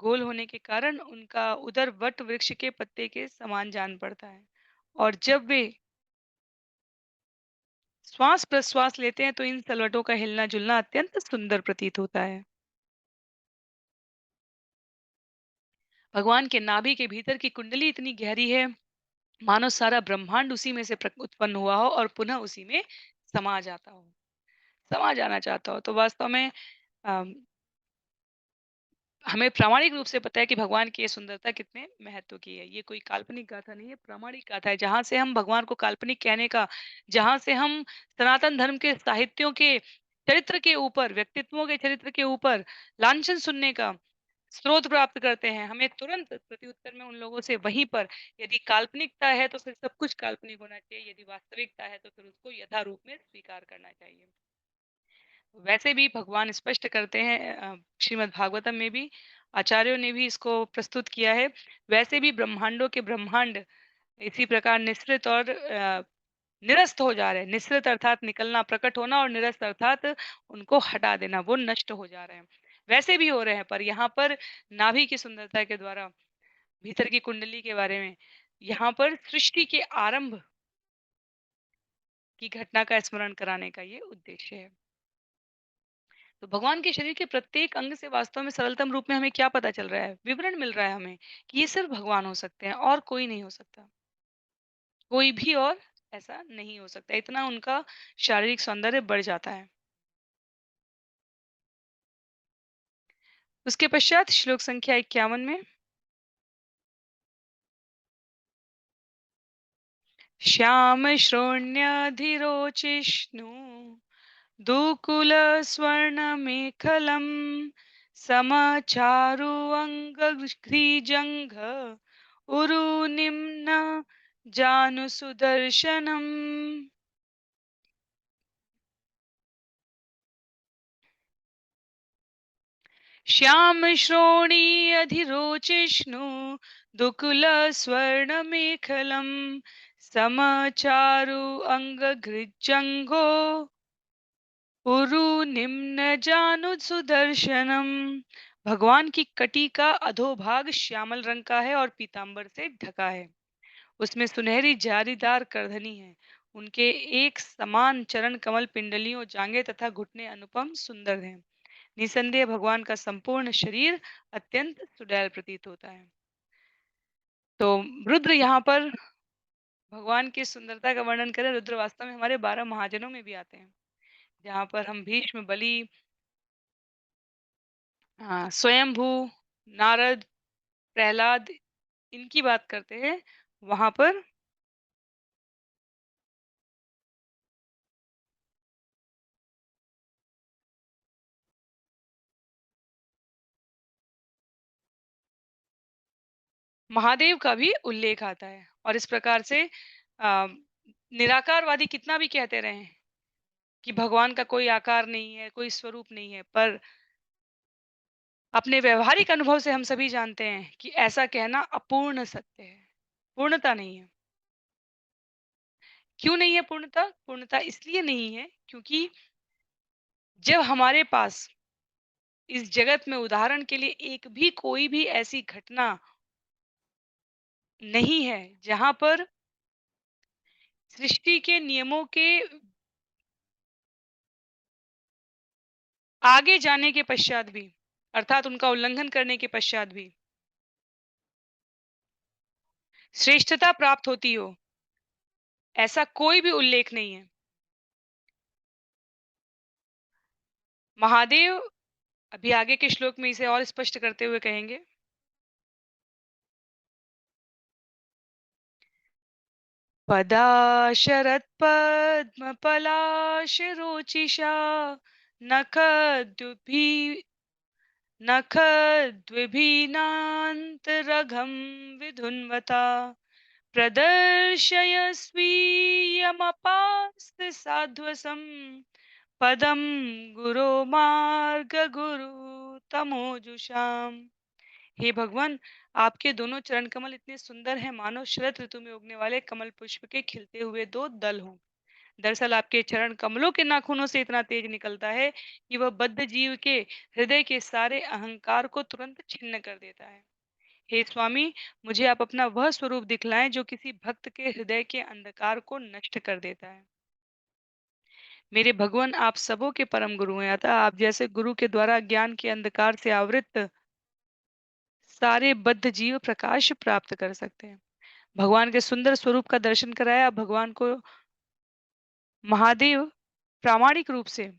गोल होने के कारण उनका उदर वट वृक्ष के पत्ते के समान जान पड़ता है। और जब वे श्वास प्रश्वास लेते हैं तो इन सलवटों का हिलना जुलना अत्यंत सुंदर प्रतीत होता है। भगवान के नाभि के भीतर की कुंडली इतनी गहरी है, मानो सारा ब्रह्मांड उसी में से उत्पन्न हुआ हो और पुनः उसी में समा जाता हो, समा जाना चाहता हो। तो वास्तव में अम, हमें प्रामाणिक रूप से पता है कि भगवान की ये सुंदरता कितने महत्व की है। ये कोई काल्पनिक गाथा नहीं है, प्रामाणिक गाथा है। जहाँ से हम भगवान को काल्पनिक कहने का, जहाँ से हम सनातन धर्म के साहित्यों के चरित्र के ऊपर, व्यक्तित्वों के चरित्र के ऊपर लांछन सुनने का स्रोत प्राप्त करते हैं, हमें तुरंत प्रत्युत्तर में उन लोगों से वहीं पर, यदि काल्पनिकता है तो फिर सब कुछ काल्पनिक होना चाहिए, यदि वास्तविकता है तो फिर उसको यथा रूप में स्वीकार करना चाहिए। वैसे भी भगवान स्पष्ट करते हैं, श्रीमद् भागवतम में भी आचार्यों ने भी इसको प्रस्तुत किया है। वैसे भी ब्रह्मांडों के ब्रह्मांड इसी प्रकार निःसृत और निरस्त हो जा रहे हैं। निःसृत अर्थात निकलना, प्रकट होना, और निरस्त अर्थात उनको हटा देना, वो नष्ट हो जा रहे हैं। वैसे भी हो रहे हैं, पर यहाँ पर नाभि की सुंदरता के द्वारा, भीतर की कुंडली के बारे में, यहाँ पर सृष्टि के आरंभ की घटना का स्मरण कराने का ये उद्देश्य है। तो भगवान के शरीर के प्रत्येक अंग से वास्तव में सरलतम रूप में हमें क्या पता चल रहा है? विवरण मिल रहा है हमें कि ये सिर्फ भगवान हो सकते हैं और कोई नहीं हो सकता। कोई भी और ऐसा नहीं हो सकता। इतना उनका शारीरिक सौंदर्य बढ़ जाता है। उसके पश्चात श्लोक संख्या 51 में, श्याम श्रोण्यधिरोचिष्णु दुकुल स्वर्णमेखलम् समचारु अङ्गग्रीजङ्घ उरुनिम्न जानुसुदर्शनम्। श्याम श्रोणी अधिरोचिष्णु दुकुल स्वर्णमेखलम् समचारु अङ्गघृजङ्घो उरु निम्न जानु सुदर्शनम। भगवान की कटी का अधोभाग श्यामल रंग का है और पीतांबर से ढका है। उसमें सुनहरी जारीदार करधनी है। उनके एक समान चरण कमल, पिंडलियों, जांघें तथा घुटने अनुपम सुंदर हैं। निसंदेह भगवान का संपूर्ण शरीर अत्यंत सुडैल प्रतीत होता है। तो रुद्र यहाँ पर भगवान की सुंदरता का वर्णन करें, रुद्र वास्तव में हमारे 12 महाजनों में भी आते हैं। जहाँ पर हम भीष्म, बलि, स्वयंभू, नारद, प्रहलाद, इनकी बात करते हैं, वहां पर महादेव का भी उल्लेख आता है और इस प्रकार से निराकारवादी कितना भी कहते रहें कि भगवान का कोई आकार नहीं है, कोई स्वरूप नहीं है, पर अपने व्यावहारिक अनुभव से हम सभी जानते हैं कि ऐसा कहना अपूर्ण सत्य है, पूर्णता नहीं है। क्यों नहीं है पूर्णता? पूर्णता इसलिए नहीं है क्योंकि जब हमारे पास इस जगत में उदाहरण के लिए एक भी कोई भी ऐसी घटना नहीं है, जहाँ पर सृष्टि के नियमों के आगे जाने के पश्चात भी, अर्थात उनका उल्लंघन करने के पश्चात भी श्रेष्ठता प्राप्त होती हो, ऐसा कोई भी उल्लेख नहीं है। महादेव अभी आगे के श्लोक में इसे और स्पष्ट करते हुए कहेंगे, पदाशरत्पद्मपलाशरोचिषा नखद्युभि नखद्विभिनान्तरघं विधुन्वता प्रदर्शय स्वीयमपास्त साध्वसं पदं गुरो मार्गगुरु तमोजुषाम्। हे भगवान, आपके दोनों चरण कमल इतने सुंदर हैं मानो शरद ऋतु में उगने वाले कमल पुष्प के खिलते हुए दो दल हों। दरअसल आपके चरण कमलों के नाखूनों से इतना तेज निकलता है कि वह बद्ध जीव के हृदय के सारे अहंकार को तुरंत छिन्न कर देता है। हे स्वामी, मुझे आप अपना वह स्वरूप दिखलाएं जो किसी भक्त के हृदय के अंधकार को नष्ट कर देता है। मेरे भगवान, आप सबों के परम गुरु हैं, अतः आप जैसे गुरु के द्वारा ज्ञान के अंधकार से आवृत सारे बद्ध जीव प्रकाश प्राप्त कर सकते हैं। भगवान के सुंदर स्वरूप का दर्शन कराया। भगवान को महादेव प्रामाणिक रूप से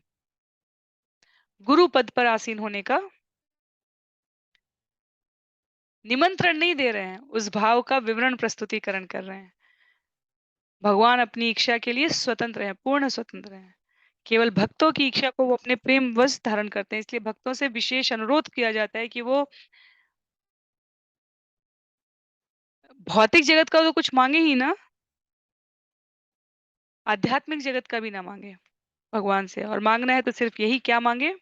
गुरु पद पर आसीन होने का निमंत्रण नहीं दे रहे हैं, उस भाव का विवरण प्रस्तुतिकरण कर रहे हैं। भगवान अपनी इच्छा के लिए स्वतंत्र हैं, पूर्ण स्वतंत्र हैं। केवल भक्तों की इच्छा को वो अपने प्रेम वश धारण करते हैं, इसलिए भक्तों से विशेष अनुरोध किया जाता है कि वो भौतिक जगत का तो कुछ मांगे ही ना, आध्यात्मिक जगत का भी ना मांगे भगवान से। और मांगना है तो सिर्फ यही, क्या मांगे?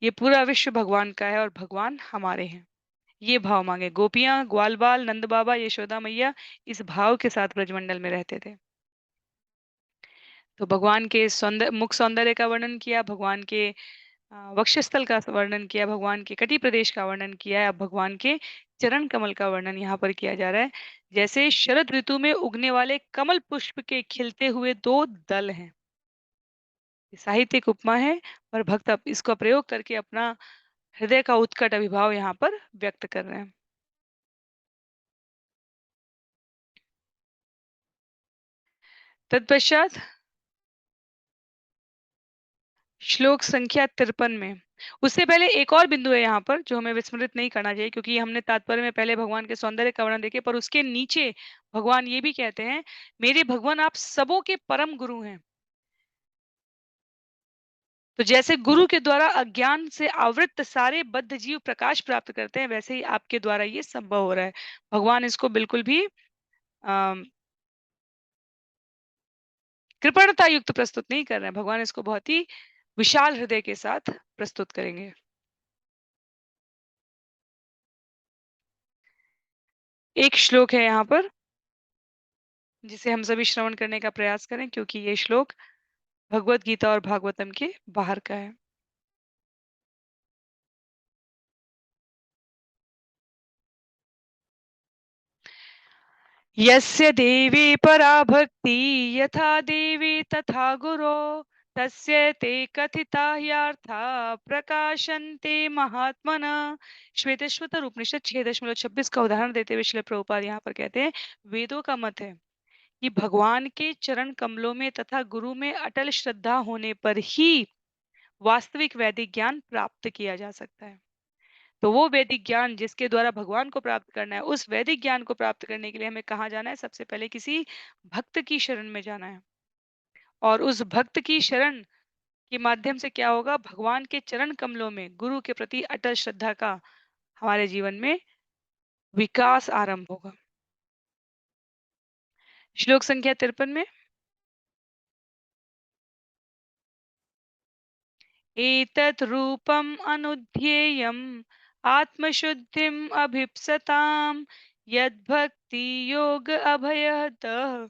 ये पूरा विश्व भगवान का है और भगवान हमारे हैं, ये भाव मांगे। गोपियां, ग्वाल बाल, नंद बाबा, यशोदा मैया इस भाव के साथ ब्रजमंडल में रहते थे। तो भगवान के सौंदर्य, मुख सौंदर्य का वर्णन किया, भगवान के वक्षस्थल का वर्णन किया, भगवान के कटी प्रदेश का वर्णन किया है। अब भगवान के चरण कमल का वर्णन यहाँ पर किया जा रहा है। जैसे शरद ऋतु में उगने वाले कमल पुष्प के खिलते हुए दो दल हैं। ये साहित्यिक उपमा है, पर भक्त इसका प्रयोग करके अपना हृदय का उत्कट अभिभाव यहाँ पर व्यक्त कर रहे हैं। तत्पश्चात श्लोक संख्या 53 में, उससे पहले एक और बिंदु है यहाँ पर जो हमें विस्मृत नहीं करना चाहिए, क्योंकि हमने तात्पर्य में पहले भगवान के सौंदर्य का वर्णन देखे, पर उसके नीचे भगवान ये भी कहते हैं, मेरे भगवान आप सबों के परम गुरु हैं। तो जैसे गुरु के द्वारा अज्ञान से आवृत सारे बद्ध जीव प्रकाश प्राप्त करते हैं, वैसे ही आपके द्वारा ये संभव हो रहा है। भगवान इसको बिल्कुल भी अम, कृपणता युक्त प्रस्तुत नहीं कर रहे हैं, भगवान इसको बहुत ही विशाल हृदय के साथ प्रस्तुत करेंगे। एक श्लोक है यहाँ पर जिसे हम सभी श्रवण करने का प्रयास करें, क्योंकि ये श्लोक भगवत गीता और भागवतम के बाहर का है। यस्य देवी परा भक्ति यथा देवी तथा गुरो तस्य ते कथिता ह्यर्था प्रकाशन्ते महात्मना। श्वेतेश्वर उपनिषद 6.26 का उदाहरण देते हुए श्रील प्रभुपाद यहाँ पर कहते हैं, वेदों का मत है कि भगवान के चरण कमलों में तथा गुरु में अटल श्रद्धा होने पर ही वास्तविक वैदिक ज्ञान प्राप्त किया जा सकता है। तो वो वैदिक ज्ञान जिसके द्वारा भगवान को प्राप्त करना है, उस वैदिक ज्ञान को प्राप्त करने के लिए हमें कहाँ जाना है? सबसे पहले किसी भक्त की शरण में जाना है। और उस भक्त की शरण के माध्यम से क्या होगा? भगवान के चरण कमलों में गुरु के प्रति अटल श्रद्धा का हमारे जीवन में विकास आरंभ होगा। श्लोक संख्या 53 में एतत् रूपम् अनुध्येयम् आत्मशुद्धिम् अभीप्सताम् यद्भक्ति योग अभयतः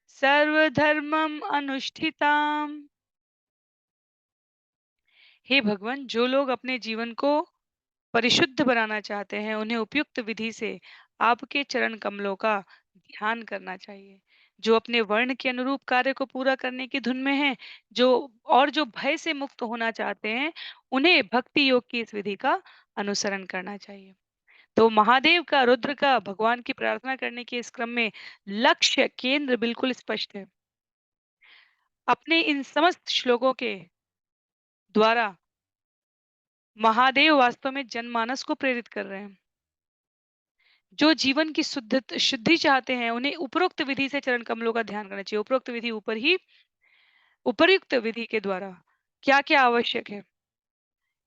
सर्वधर्मम् अनुष्ठिताम्। हे भगवान, जो लोग अपने जीवन को परिशुद्ध बनाना चाहते हैं, उन्हें उपयुक्त विधि से आपके चरण कमलों का ध्यान करना चाहिए। जो अपने वर्ण के अनुरूप कार्य को पूरा करने की धुन में हैं, जो भय से मुक्त होना चाहते हैं, उन्हें भक्ति योग की इस विधि का अनुसरण करना चाहिए। तो महादेव का, रुद्र का, भगवान की प्रार्थना करने के इस क्रम में लक्ष्य, केंद्र बिल्कुल स्पष्ट है। अपने इन समस्त श्लोकों के द्वारा महादेव वास्तव में जनमानस को प्रेरित कर रहे हैं। जो जीवन की शुद्धि चाहते हैं, उन्हें उपरोक्त विधि से चरण कमलों का ध्यान करना चाहिए। उपरोक्त विधि उपर्युक्त विधि के द्वारा क्या-क्या आवश्यक है।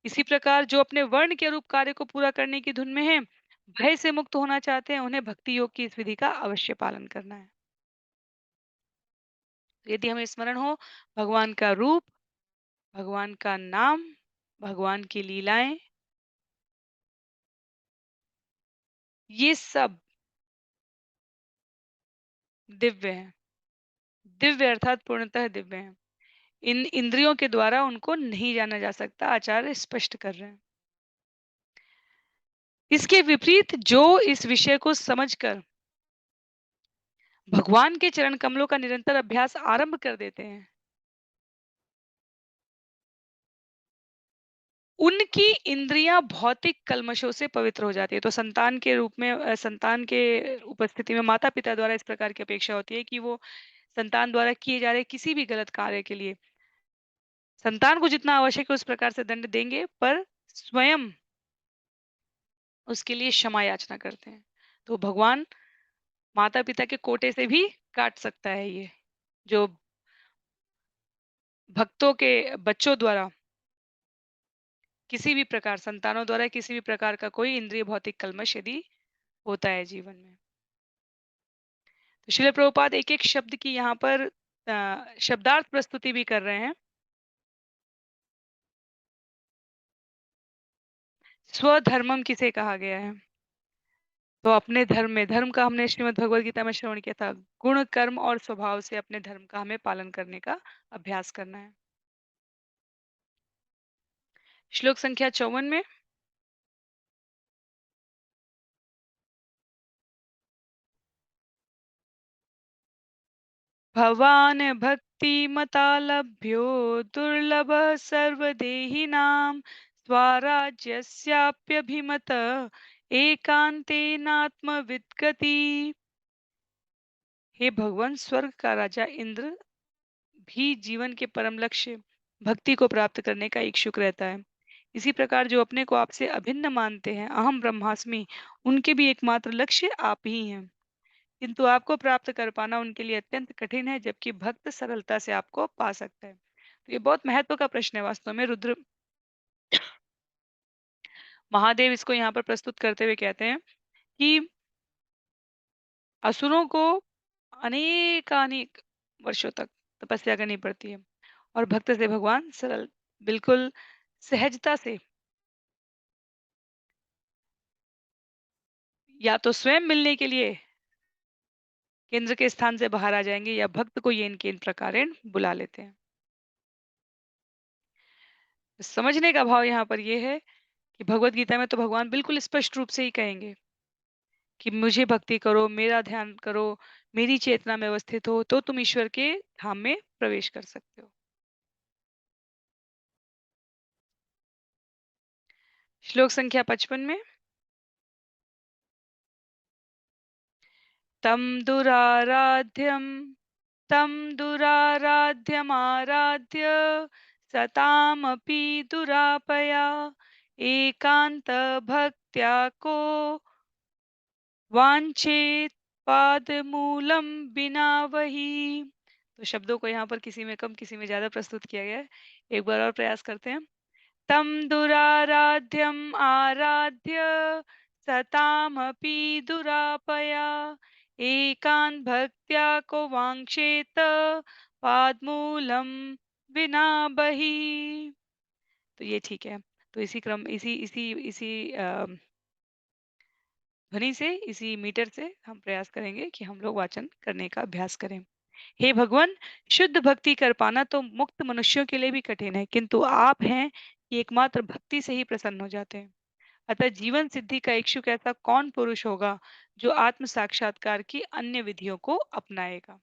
इसी प्रकार जो अपने वर्ण के रूप कार्य को पूरा करने की धुन में हैं, भय से मुक्त होना चाहते हैं, उन्हें भक्ति योग की इस विधि का अवश्य पालन करना है। यदि हमें स्मरण हो भगवान का रूप, भगवान का नाम, भगवान की लीलाएं, ये सब दिव्य हैं। दिव्य अर्थात पूर्णतः दिव्य हैं। इन इंद्रियों के द्वारा उनको नहीं जाना जा सकता, आचार्य स्पष्ट कर रहे हैं। इसके विपरीत जो इस विषय को समझकर भगवान के चरण कमलों का निरंतर अभ्यास आरंभ कर देते हैं, उनकी इंद्रियां भौतिक कल्मशों से पवित्र हो जाती है। तो संतान के रूप में संतान के उपस्थिति में माता पिता द्वारा इस प्रकार की अपेक्षा होती है कि वो संतान द्वारा किए जा रहे किसी भी गलत कार्य के लिए संतान को जितना आवश्यक है उस प्रकार से दंड देंगे, पर स्वयं उसके लिए क्षमा याचना करते हैं। तो भगवान माता पिता के कोटे से भी काट सकता है ये, जो भक्तों के बच्चों द्वारा किसी भी प्रकार, संतानों द्वारा किसी भी प्रकार का कोई इंद्रिय भौतिक कल्मश यदि होता है जीवन में। तो श्रील प्रभुपाद एक-एक शब्द की यहाँ पर शब्दार्थ प्रस्तुति भी कर रहे हैं। स्वधर्मम किसे कहा गया है? तो अपने धर्म में, धर्म का हमने श्रीमद् भगवद गीता में श्रवण किया था। गुण, कर्म और स्वभाव से अपने धर्म का हमें पालन करने का अभ्यास करना है। श्लोक संख्या 54 में भवान् भक्तिमतालभ्यो दुर्लभः सर्वदेहिनां स्वराज्यस्याप्यभिमत एकांतेनात्मविद्गति। हे भगवान, स्वर्ग का राजा इंद्र भी जीवन के परम लक्ष्य भक्ति को प्राप्त करने का इच्छुक रहता है। इसी प्रकार जो अपने को आपसे अभिन्न मानते हैं, अहम ब्रह्मास्मि, उनके भी एकमात्र लक्ष्य आप ही हैं। किंतु आपको प्राप्त कर पाना उनके लिए अत्यंत कठिन है, जबकि भक्त सरलता से आपको पा सकता है। तो ये बहुत महत्व का प्रश्न है वास्तव में। रुद्र महादेव इसको यहाँ पर प्रस्तुत करते हुए कहते हैं कि असुरों को अनेकानेक वर्षों तक तपस्या करनी पड़ती है और भक्त से भगवान सरल, बिल्कुल सहजता से या तो स्वयं मिलने के लिए केंद्र के स्थान से बाहर आ जाएंगे या भक्त को ये इनके इन प्रकारेण बुला लेते हैं। समझने का भाव यहाँ पर ये है कि भगवत गीता में तो भगवान बिल्कुल स्पष्ट रूप से ही कहेंगे कि मुझे भक्ति करो, मेरा ध्यान करो, मेरी चेतना में अवस्थित हो, तो तुम ईश्वर के धाम में प्रवेश कर सकते हो। श्लोक संख्या 55 में तम दुराराध्यम तं दुराराध्यमाराध्य सतामपि दुरापया एकान्तभक्त्या को वांछेत पादमूलं विना वही। तो शब्दों को यहाँ पर किसी में कम किसी में ज्यादा प्रस्तुत किया गया है। एक बार और प्रयास करते हैं। तं दुराराध्यम् आराध्य सतामपि दुरापया एकांत भक्त्या को वांछेत पादमूलम विना बही। तो ये ठीक है। तो इसी क्रम इसी इसी इसी ध्वनि से, इसी मीटर से हम प्रयास करेंगे कि हम लोग वाचन करने का अभ्यास करें। हे भगवान, शुद्ध भक्ति कर पाना तो मुक्त मनुष्यों के लिए भी कठिन है, किंतु आप हैं कि एकमात्र भक्ति से ही प्रसन्न हो जाते हैं। अतः जीवन सिद्धि का इच्छुक ऐसा कौन पुरुष होगा जो आत्म साक्षात्कार की अन्य विधियों को अपनाएगा।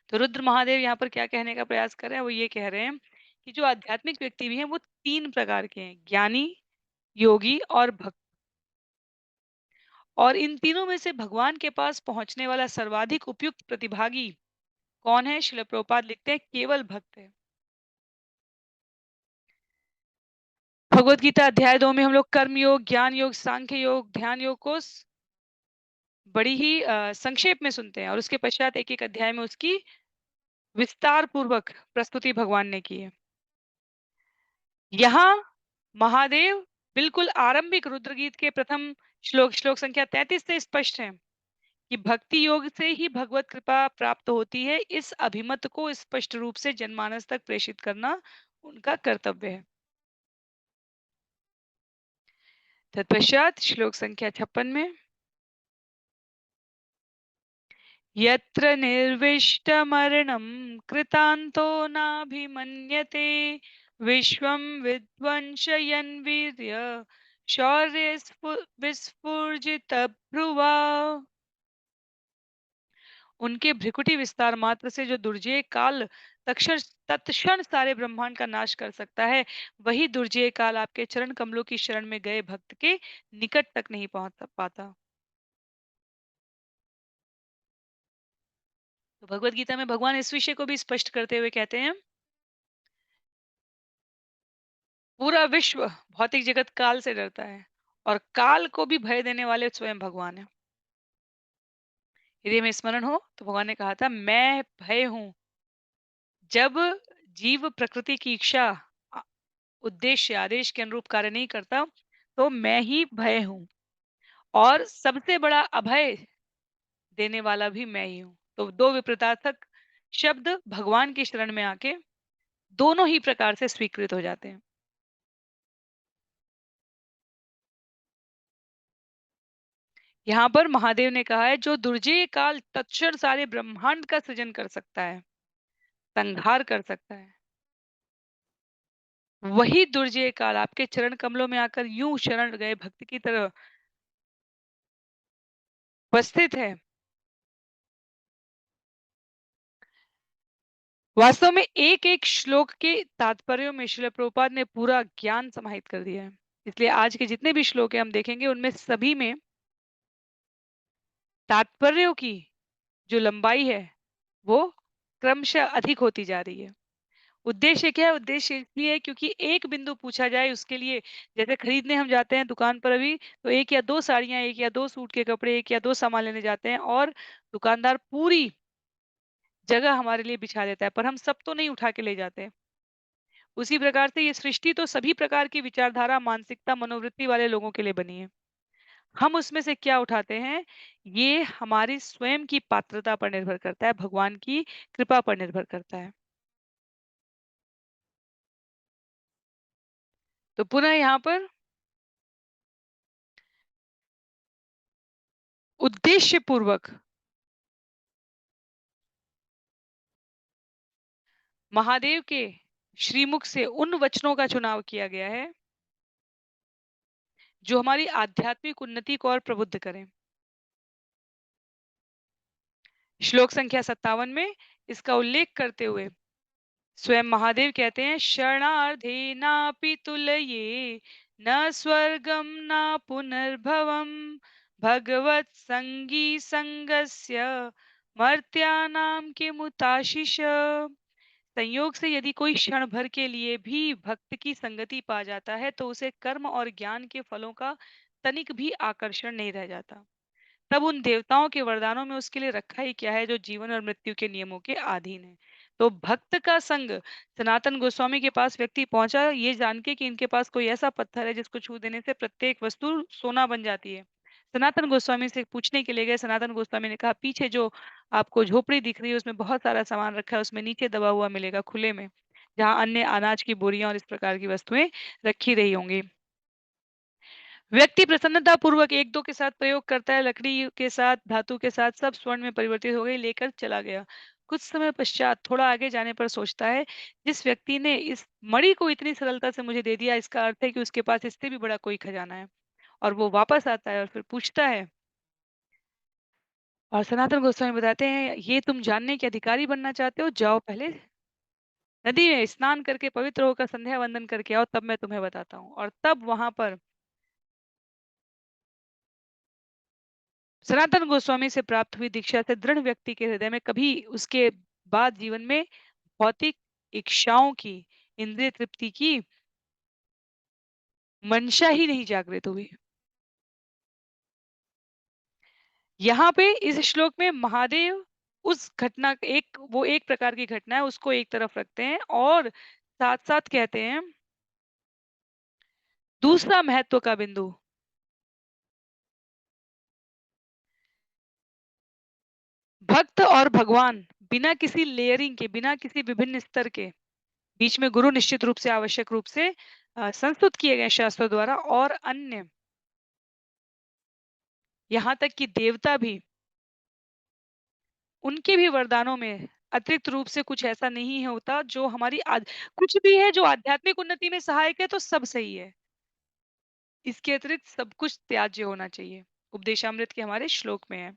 तो रुद्र महादेव यहाँ पर क्या कहने का प्रयास कर रहे हैं, वो ये कह रहे हैं कि जो आध्यात्मिक व्यक्ति भी हैं वो तीन प्रकार के हैं, ज्ञानी, योगी और भक्त। और इन तीनों में से भगवान के पास पहुंचने वाला सर्वाधिक उपयुक्त प्रतिभागी कौन है? श्रील प्रभुपाद लिखते हैं केवल भक्त है। भगवत गीता अध्याय 2 में हम लोग कर्म योग, ज्ञान योग, सांख्य योग, ध्यान योग को बड़ी ही संक्षेप में सुनते हैं और उसके पश्चात एक एक अध्याय में उसकी विस्तार पूर्वक प्रस्तुति भगवान ने की है। यहाँ महादेव बिल्कुल आरंभिक रुद्रगीत के प्रथम श्लोक श्लोक संख्या 33 से स्पष्ट है कि भक्ति योग से ही भगवत कृपा प्राप्त होती है। इस अभिमत को स्पष्ट रूप से जनमानस तक प्रेषित करना उनका कर्तव्य है। तत्पश्चात श्लोक संख्या 56 में यत्र निर्विष्टमरणं कृतान्तो नाभिमन्यते विश्वं विध्वंसयन् वीर्य शौर्य विस्फुजितभ्रुवा। उनके भ्रिकुटी विस्तार मात्र से जो दुर्जय काल तक्षण तत्क्षण सारे ब्रह्मांड का नाश कर सकता है, वही दुर्जय काल आपके चरण कमलों की शरण में गए भक्त के निकट तक नहीं पहुंच पाता। तो भगवत गीता में भगवान इस विषय को भी स्पष्ट करते हुए कहते हैं, पूरा विश्व भौतिक जगत काल से डरता है और काल को भी भय देने वाले स्वयं भगवान है। यदि हमें स्मरण हो तो भगवान ने कहा था, मैं भय हूं। जब जीव प्रकृति की इच्छा, अ, उद्देश्य, आदेश के अनुरूप कार्य नहीं करता, तो मैं ही भय हूं और सबसे बड़ा अभय देने वाला भी मैं ही हूं। तो दो विपरीतार्थक शब्द भगवान की शरण में आके दोनों ही प्रकार से स्वीकृत हो जाते हैं। यहाँ पर महादेव ने कहा है, जो दुर्जय काल तत्क्षण सारे ब्रह्मांड का सृजन कर सकता है, संहार कर सकता है, वही दुर्जय काल आपके चरण कमलों में आकर यूं शरण गए भक्त की तरह उपस्थित है। वास्तव में एक एक श्लोक के तात्पर्यों में श्रील प्रभुपाद ने पूरा ज्ञान समाहित कर दिया है। इसलिए आज के जितने भी श्लोक है हम देखेंगे, उनमें सभी में तात्पर्यों की जो लंबाई है वो क्रमशः अधिक होती जा रही है। उद्देश्य क्या है? उद्देश्य इसलिए है क्योंकि एक बिंदु पूछा जाए उसके लिए, जैसे खरीदने हम जाते हैं दुकान पर अभी, तो एक या दो साड़ियां, एक या दो सूट के कपड़े, एक या दो सामान लेने जाते हैं और दुकानदार पूरी जगह हमारे लिए बिछा देता है, पर हम सब तो नहीं उठा के ले जाते। उसी प्रकार से ये सृष्टि तो सभी प्रकार की विचारधारा, मानसिकता, मनोवृत्ति वाले लोगों के लिए बनी है। हम उसमें से क्या उठाते हैं, ये हमारी स्वयं की पात्रता पर निर्भर करता है, भगवान की कृपा पर निर्भर करता है। तो पुनः यहाँ पर उद्देश्य पूर्वक महादेव के श्रीमुख से उन वचनों का चुनाव किया गया है जो हमारी आध्यात्मिक उन्नति को और प्रबुद्ध करें। श्लोक संख्या 57 में इसका उल्लेख करते हुए स्वयं महादेव कहते हैं, शरणार्थे नापि तुलये न स्वर्गम न पुनर्भवम भगवत संगी संगस्य मर्त्यानाम के मुताशिष। संयोग से यदि कोई क्षण भर के लिए भी भक्त की संगति पा जाता है तो उसे कर्म और ज्ञान के फलों का तनिक भी आकर्षण नहीं रह जाता। तब उन देवताओं के वरदानों में उसके लिए रखा ही क्या है जो जीवन और मृत्यु के नियमों के अधीन है। तो भक्त का संग सनातन गोस्वामी के पास व्यक्ति पहुंचा ये जान के कि इनके पास कोई ऐसा पत्थर है जिसको छू देने से प्रत्येक वस्तु सोना बन जाती है। सनातन गोस्वामी से पूछने के लिए गए। सनातन गोस्वामी ने कहा पीछे जो आपको झोपड़ी दिख रही है उसमें बहुत सारा सामान रखा है, उसमें नीचे दबा हुआ मिलेगा खुले में, जहाँ अन्य अनाज की बोरियां और इस प्रकार की वस्तुएं रखी रही होंगी। व्यक्ति प्रसन्नता पूर्वक एक दो के साथ प्रयोग करता है, लकड़ी के साथ, धातु के साथ, सब स्वर्ण में परिवर्तित हो गई, लेकर चला गया। कुछ समय पश्चात थोड़ा आगे जाने पर सोचता है, जिस व्यक्ति ने इस मणि को इतनी सरलता से मुझे दे दिया, इसका अर्थ है कि उसके पास इससे भी बड़ा कोई खजाना है। और वो वापस आता है और फिर पूछता है, और सनातन गोस्वामी बताते हैं, ये तुम जानने के अधिकारी बनना चाहते हो, जाओ पहले नदी में स्नान करके पवित्र होकर संध्या वंदन करके आओ, तब मैं तुम्हें बताता हूँ। और तब वहां पर सनातन गोस्वामी से प्राप्त हुई दीक्षा से दृढ़ व्यक्ति के हृदय में कभी उसके बाद जीवन में भौतिक इच्छाओं की, इंद्रिय तृप्ति की मंशा ही नहीं जागृत हुई। यहाँ पे इस श्लोक में महादेव उस घटना एक वो एक प्रकार की घटना है उसको एक तरफ रखते हैं और साथ साथ कहते हैं दूसरा महत्व का बिंदु, भक्त और भगवान बिना किसी लेयरिंग के, बिना किसी विभिन्न स्तर के, बीच में गुरु निश्चित रूप से आवश्यक रूप से संस्तुत किए गए शास्त्रों द्वारा, और अन्य यहाँ तक कि देवता भी, उनके भी वरदानों में अतिरिक्त रूप से कुछ ऐसा नहीं है होता जो हमारी कुछ भी है जो आध्यात्मिक उन्नति में सहायक है तो सब सही है। इसके अतिरिक्त सब कुछ त्याज्य होना चाहिए। उपदेशामृत के हमारे श्लोक में है।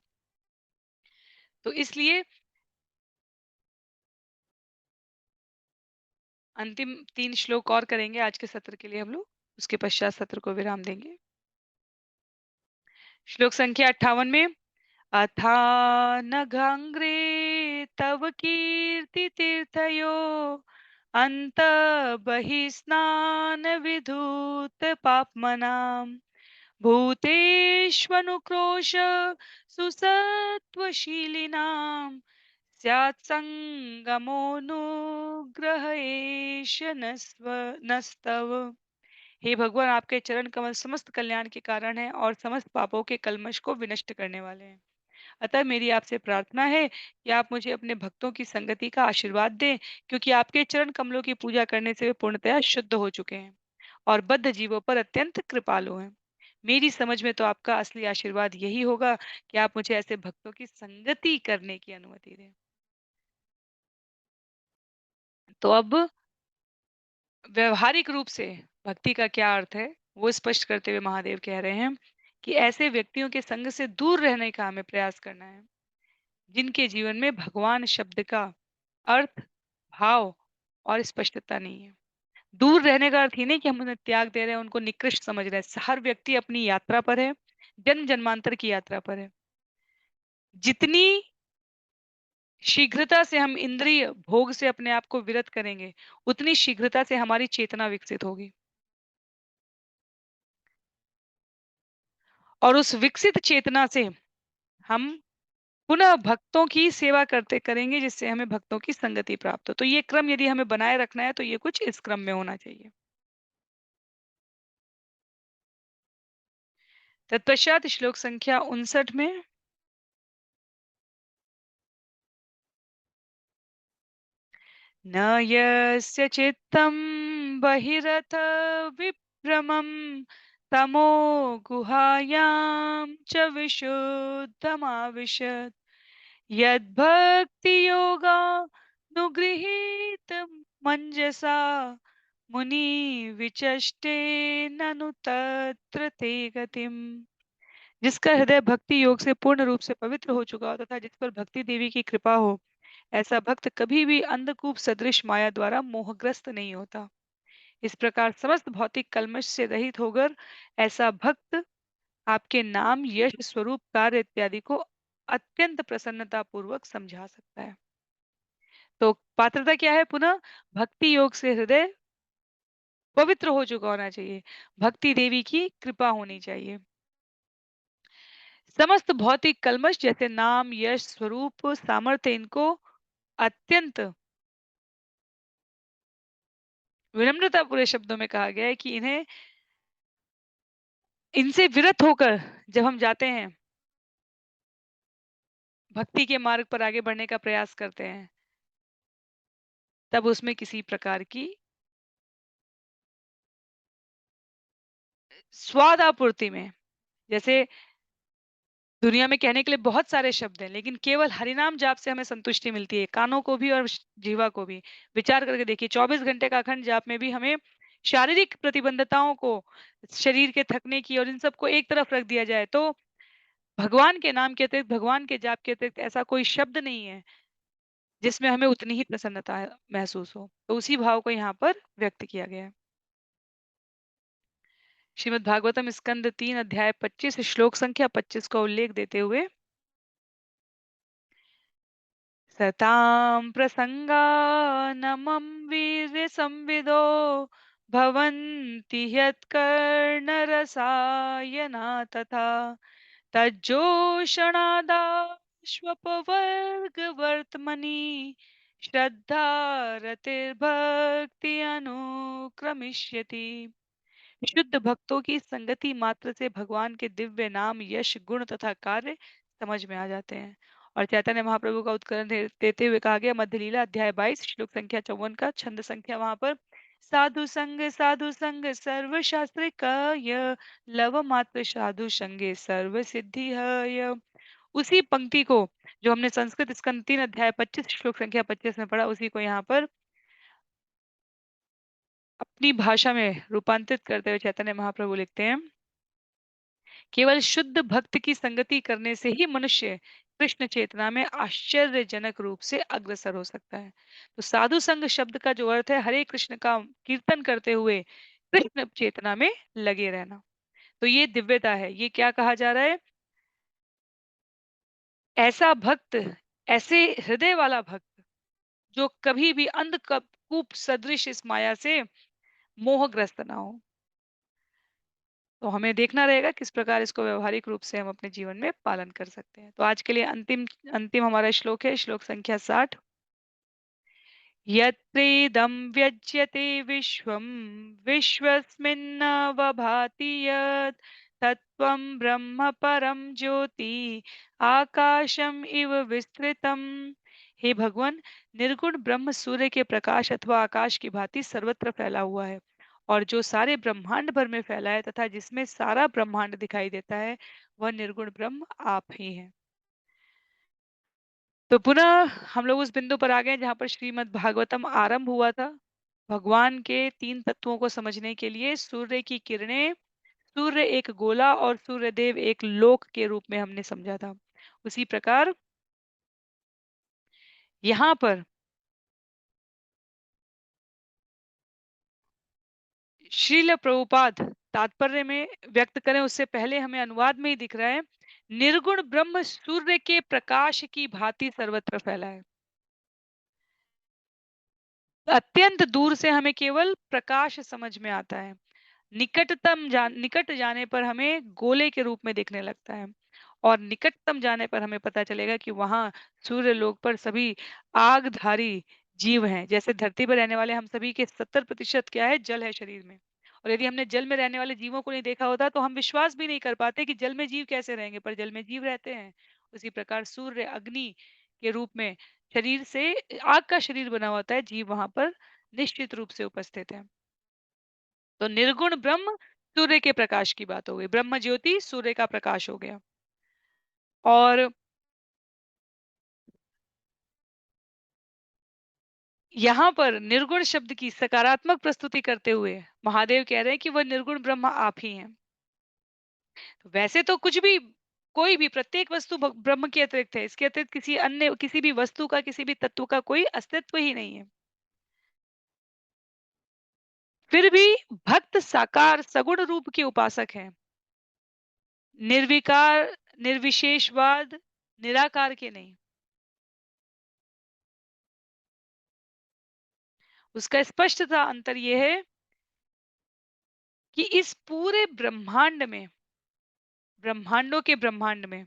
तो इसलिए अंतिम 3 श्लोक और करेंगे आज के सत्र के लिए हम लोग, उसके पश्चात सत्र को विराम देंगे। श्लोक संख्या 58 में, अथानघाङ्ग्रे तव कीर्तितीर्थयो अन्तर्बहिस्नानविधूतपाप्मनां भूतेष्वनुक्रोश सुसत्त्वशीलिनां स्यात् संगमोऽनुग्रह एष नस्तव। हे भगवान, आपके चरण कमल समस्त कल्याण के कारण है और समस्त पापों के कलमश को विनष्ट करने वाले हैं। अतः मेरी आपसे प्रार्थना है कि आप मुझे अपने भक्तों की संगति का आशीर्वाद दें, क्योंकि आपके चरण कमलों की पूजा करने से वे पूर्णतया शुद्ध हो चुके हैं और बद्ध जीवों पर अत्यंत कृपालु हैं। मेरी समझ में तो आपका असली आशीर्वाद यही होगा कि आप मुझे ऐसे भक्तों की संगति करने की अनुमति दें। तो अब व्यवहारिक रूप से भक्ति का क्या अर्थ है, वो स्पष्ट करते हुए महादेव कह रहे हैं कि ऐसे व्यक्तियों के संग से दूर रहने का हमें प्रयास करना है, जिनके जीवन में भगवान शब्द का अर्थ, भाव और स्पष्टता नहीं है। दूर रहने का अर्थ ये नहीं कि हम उन्हें त्याग दे रहे हैं, उनको निकृष्ट समझ रहे हैं। हर व्यक्ति अपनी यात्रा पर है, जन्म जन्मांतर की यात्रा पर है। जितनी शीघ्रता से हम इंद्रिय भोग से अपने आप को विरत करेंगे, उतनी शीघ्रता से हमारी चेतना विकसित होगी। और उस विकसित चेतना से हम पुनः भक्तों की सेवा करते करेंगे, जिससे हमें भक्तों की संगति प्राप्त हो। तो ये क्रम यदि हमें बनाए रखना है तो ये कुछ इस क्रम में होना चाहिए। तत्पश्चात श्लोक संख्या 59 में, न यस्य चित्तं बहिरथ विभ्रमं तमो गुहायां च विशुद्धमाविशत् यद्भक्तियोगानुगृहीतमञ्जसा मुनिविचष्टेननु तत्र ते गतिम्। जिसका हृदय भक्ति योग से पूर्ण रूप से पवित्र हो चुका हो तथा जिस पर भक्ति देवी की कृपा हो, ऐसा भक्त कभी भी अंधकूप सदृश माया द्वारा मोहग्रस्त नहीं होता। इस प्रकार समस्त भौतिक कल्मश से रहित होकर ऐसा भक्त आपके नाम, यश, स्वरूप, कार्य इत्यादि को अत्यंत प्रसन्नता पूर्वक समझा सकता है। तो पात्रता क्या है? पुनः भक्ति योग से हृदय पवित्र हो चुका होना चाहिए, भक्ति देवी की कृपा होनी चाहिए। समस्त भौतिक कल्मश जैसे नाम, यश, स्वरूप, सामर्थ्य, इनको अत्यंत विनम्रता पूरे शब्दों में कहा गया है कि इन्हें इनसे विरत होकर जब हम जाते हैं, भक्ति के मार्ग पर आगे बढ़ने का प्रयास करते हैं, तब उसमें किसी प्रकार की स्वाद आपूर्ति में, जैसे दुनिया में कहने के लिए बहुत सारे शब्द हैं, लेकिन केवल हरिनाम जाप से हमें संतुष्टि मिलती है, कानों को भी और जीवा को भी। विचार करके देखिए, 24 घंटे का अखंड जाप में भी हमें शारीरिक प्रतिबंधताओं को, शरीर के थकने की और इन सबको एक तरफ रख दिया जाए, तो भगवान के नाम के अतिरिक्त, भगवान के जाप के अतिरिक्त ऐसा कोई शब्द नहीं है, जिसमें हमें उतनी ही प्रसन्नता महसूस हो। तो उसी भाव को यहाँ पर व्यक्त किया गया है। श्रीमद् भागवतम स्कंद 3 अध्याय 25 श्लोक संख्या 25 का उल्लेख देते हुए, सतां प्रसंगानमं वीर्यसंविदो भवन्ति ह्यत्कर्णरसायना तथा तज्जोषणादाश्वपवर्गवर्त्मनि श्रद्धा रतिर्भक्ति अनुक्रमिष्यति। शुद्ध भक्तों की संगति मात्र से भगवान के दिव्य नाम, यश, गुण तथा कार्य समझ में आ जाते हैं। और चैतन्य महाप्रभु का उत्करण देते हुए कहा गया, मध्य लीला अध्याय 22 श्लोक संख्या 54 का छंद संख्या वहां पर, साधु संग सर्व शास्त्र का लव मात्र साधु संगे सर्व सिद्धि है। उसी पंक्ति को जो हमने संस्कृत स्कंद 3 अध्याय 25 श्लोक संख्या 25 में पढ़ा, उसी को यहाँ पर अपनी भाषा में रूपांतरित करते हुए चैतन्य महाप्रभु लिखते हैं, केवल शुद्ध भक्त की संगति करने से ही मनुष्य कृष्ण चेतना में आश्चर्यजनक रूप से अग्रसर हो सकता है। तो साधु संग शब्द का जो अर्थ है, हरे कृष्ण का कीर्तन करते हुए कृष्ण चेतना में लगे रहना। तो ये दिव्यता है। ये क्या कहा जा रहा है? ऐसा भक्त, ऐसे हृदय वाला भक्त जो कभी भी अंधकूप सदृश इस माया से मोहग्रस्त ना हो। तो हमें देखना रहेगा किस प्रकार इसको व्यवहारिक रूप से हम अपने जीवन में पालन कर सकते हैं। तो आज के लिए अंतिम अंतिम हमारा श्लोक है, श्लोक संख्या 60। यत्रेदं व्यज्यते विश्वं विश्वस्मिन्नवभाति यत् तत्त्वं ब्रह्म परम ज्योति आकाशम इव विस्तृतम्। हे भगवान, निर्गुण ब्रह्म सूर्य के प्रकाश अथवा आकाश की भांति सर्वत्र फैला हुआ है, और जो सारे ब्रह्मांड भर में फैला है तथा जिसमें सारा ब्रह्मांड दिखाई देता है, वह निर्गुण ब्रह्म आप ही हैं। तो पुनः हम लोग उस बिंदु पर आ गए जहां पर श्रीमद् भागवतम आरंभ हुआ था। भगवान के 3 तत्वों को समझने के लिए सूर्य की किरणें, सूर्य एक गोला और सूर्यदेव एक लोक के रूप में हमने समझा था। उसी प्रकार यहाँ पर श्रील प्रभुपाद तात्पर्य में व्यक्त करें उससे पहले हमें अनुवाद में ही दिख रहा है, निर्गुण ब्रह्म सूर्य के प्रकाश की भांति सर्वत्र फैला है। अत्यंत दूर से हमें केवल प्रकाश समझ में आता है, निकट जाने पर हमें गोले के रूप में दिखने लगता है, और निकटतम जाने पर हमें पता चलेगा कि वहां सूर्य लोक पर सभी आगधारी जीव हैं। जैसे धरती पर रहने वाले हम सभी के 70% क्या है, जल है शरीर में। और यदि हमने जल में रहने वाले जीवों को नहीं देखा होता तो हम विश्वास भी नहीं कर पाते कि जल में जीव कैसे रहेंगे, पर जल में जीव रहते हैं। उसी प्रकार सूर्य अग्नि के रूप में शरीर से आग का शरीर बना होता है, जीव वहां पर निश्चित रूप से उपस्थित है। तो निर्गुण ब्रह्म सूर्य के प्रकाश की बात हो गई, ब्रह्म ज्योति सूर्य का प्रकाश हो गया। और यहाँ पर निर्गुण शब्द की सकारात्मक प्रस्तुति करते हुए महादेव कह रहे हैं कि वह निर्गुण ब्रह्म आप ही हैं। तो वैसे तो कुछ भी, कोई भी, प्रत्येक वस्तु ब्रह्म के अतिरिक्त है, इसके अतिरिक्त किसी अन्य किसी भी वस्तु का, किसी भी तत्व का कोई अस्तित्व ही नहीं है। फिर भी भक्त साकार सगुण रूप के उपासक हैं, निर्विकार, निर्विशेषवाद, निराकार के नहीं। उसका स्पष्टता अंतर यह है कि इस पूरे ब्रह्मांड में, ब्रह्मांडों के ब्रह्मांड में,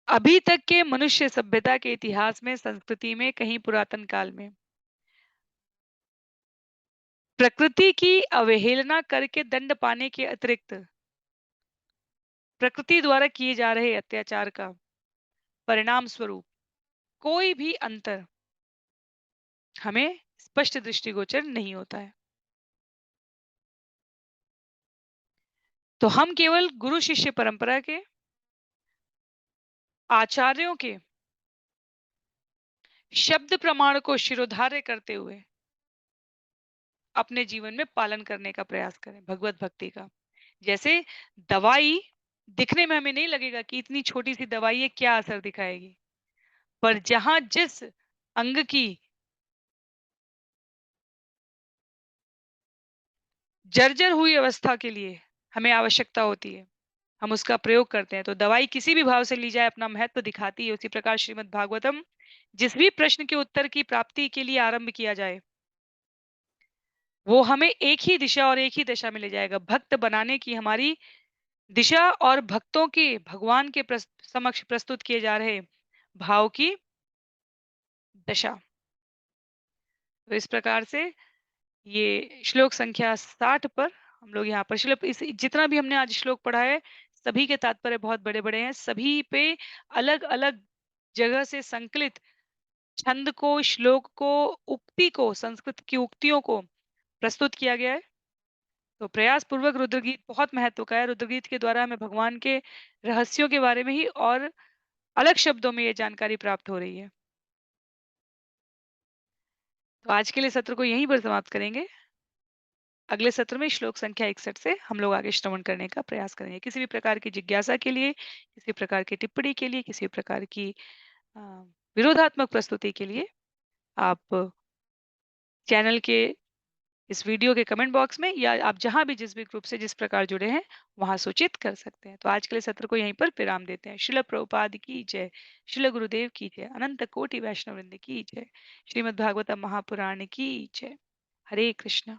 अभी तक के मनुष्य सभ्यता के इतिहास में, संस्कृति में, कहीं पुरातन काल में प्रकृति की अवहेलना करके दंड पाने के अतिरिक्त प्रकृति द्वारा किए जा रहे अत्याचार का परिणाम स्वरूप कोई भी अंतर हमें स्पष्ट दृष्टिगोचर नहीं होता है। तो हम केवल गुरु शिष्य परंपरा के आचार्यों के शब्द प्रमाण को शिरोधार्य करते हुए अपने जीवन में पालन करने का प्रयास करें भगवत भक्ति का। जैसे दवाई दिखने में हमें नहीं लगेगा कि इतनी छोटी सी दवाई है क्या असर दिखाएगी, पर जहां जिस अंग की जर्जर हुई अवस्था के लिए हमें आवश्यकता होती है, हम उसका प्रयोग करते हैं। तो दवाई किसी भी भाव से ली जाए अपना महत्व दिखाती है। उसी प्रकार श्रीमद् भागवतम जिस भी प्रश्न के उत्तर की प्राप्ति के लिए आरंभ किया जाए, वो हमें एक ही दिशा और एक ही दशा में ले जाएगा। भक्त बनाने की हमारी दिशा और भक्तों के भगवान के समक्ष प्रस्तुत किए जा रहे भाव की दशा। तो इस प्रकार से ये श्लोक संख्या 60 पर हम लोग यहाँ पर श्लोक इस जितना भी हमने आज श्लोक पढ़ा है, सभी के तात्पर्य बहुत बड़े-बड़े हैं। सभी पे अलग-अलग जगह से संकलित छंद को, श्लोक को, उक्ति को, संस्कृत की उक्तियों को प्रस्तुत किया गया है। तो प्रयास पूर्वक रुद्रगीत बहुत महत्व का है। रुद्रगीत के द्वारा हमें भगवान के रहस्यों के बारे में ही और अलग शब्दों में ये जानकारी प्राप्त हो रही है। तो आज के लिए सत्र को यहीं पर समाप्त करेंगे। अगले सत्र में श्लोक संख्या 61 से हम लोग आगे श्रवण करने का प्रयास करेंगे। किसी भी प्रकार की जिज्ञासा के लिए, किसी प्रकार की टिप्पणी के लिए, किसी प्रकार की अ, विरोधात्मक प्रस्तुति के लिए आप चैनल के इस वीडियो के कमेंट बॉक्स में या आप जहां भी जिस भी ग्रुप से जिस प्रकार जुड़े हैं वहां सूचित कर सकते हैं। तो आज के लिए सत्र को यहीं पर विराम देते हैं। शिल प्रभुपाद की जय, शिल गुरुदेव की जय, अनंत कोटि वैष्णव वृंद की जय, श्रीमद् भागवतम महापुराण की जय। हरे कृष्ण।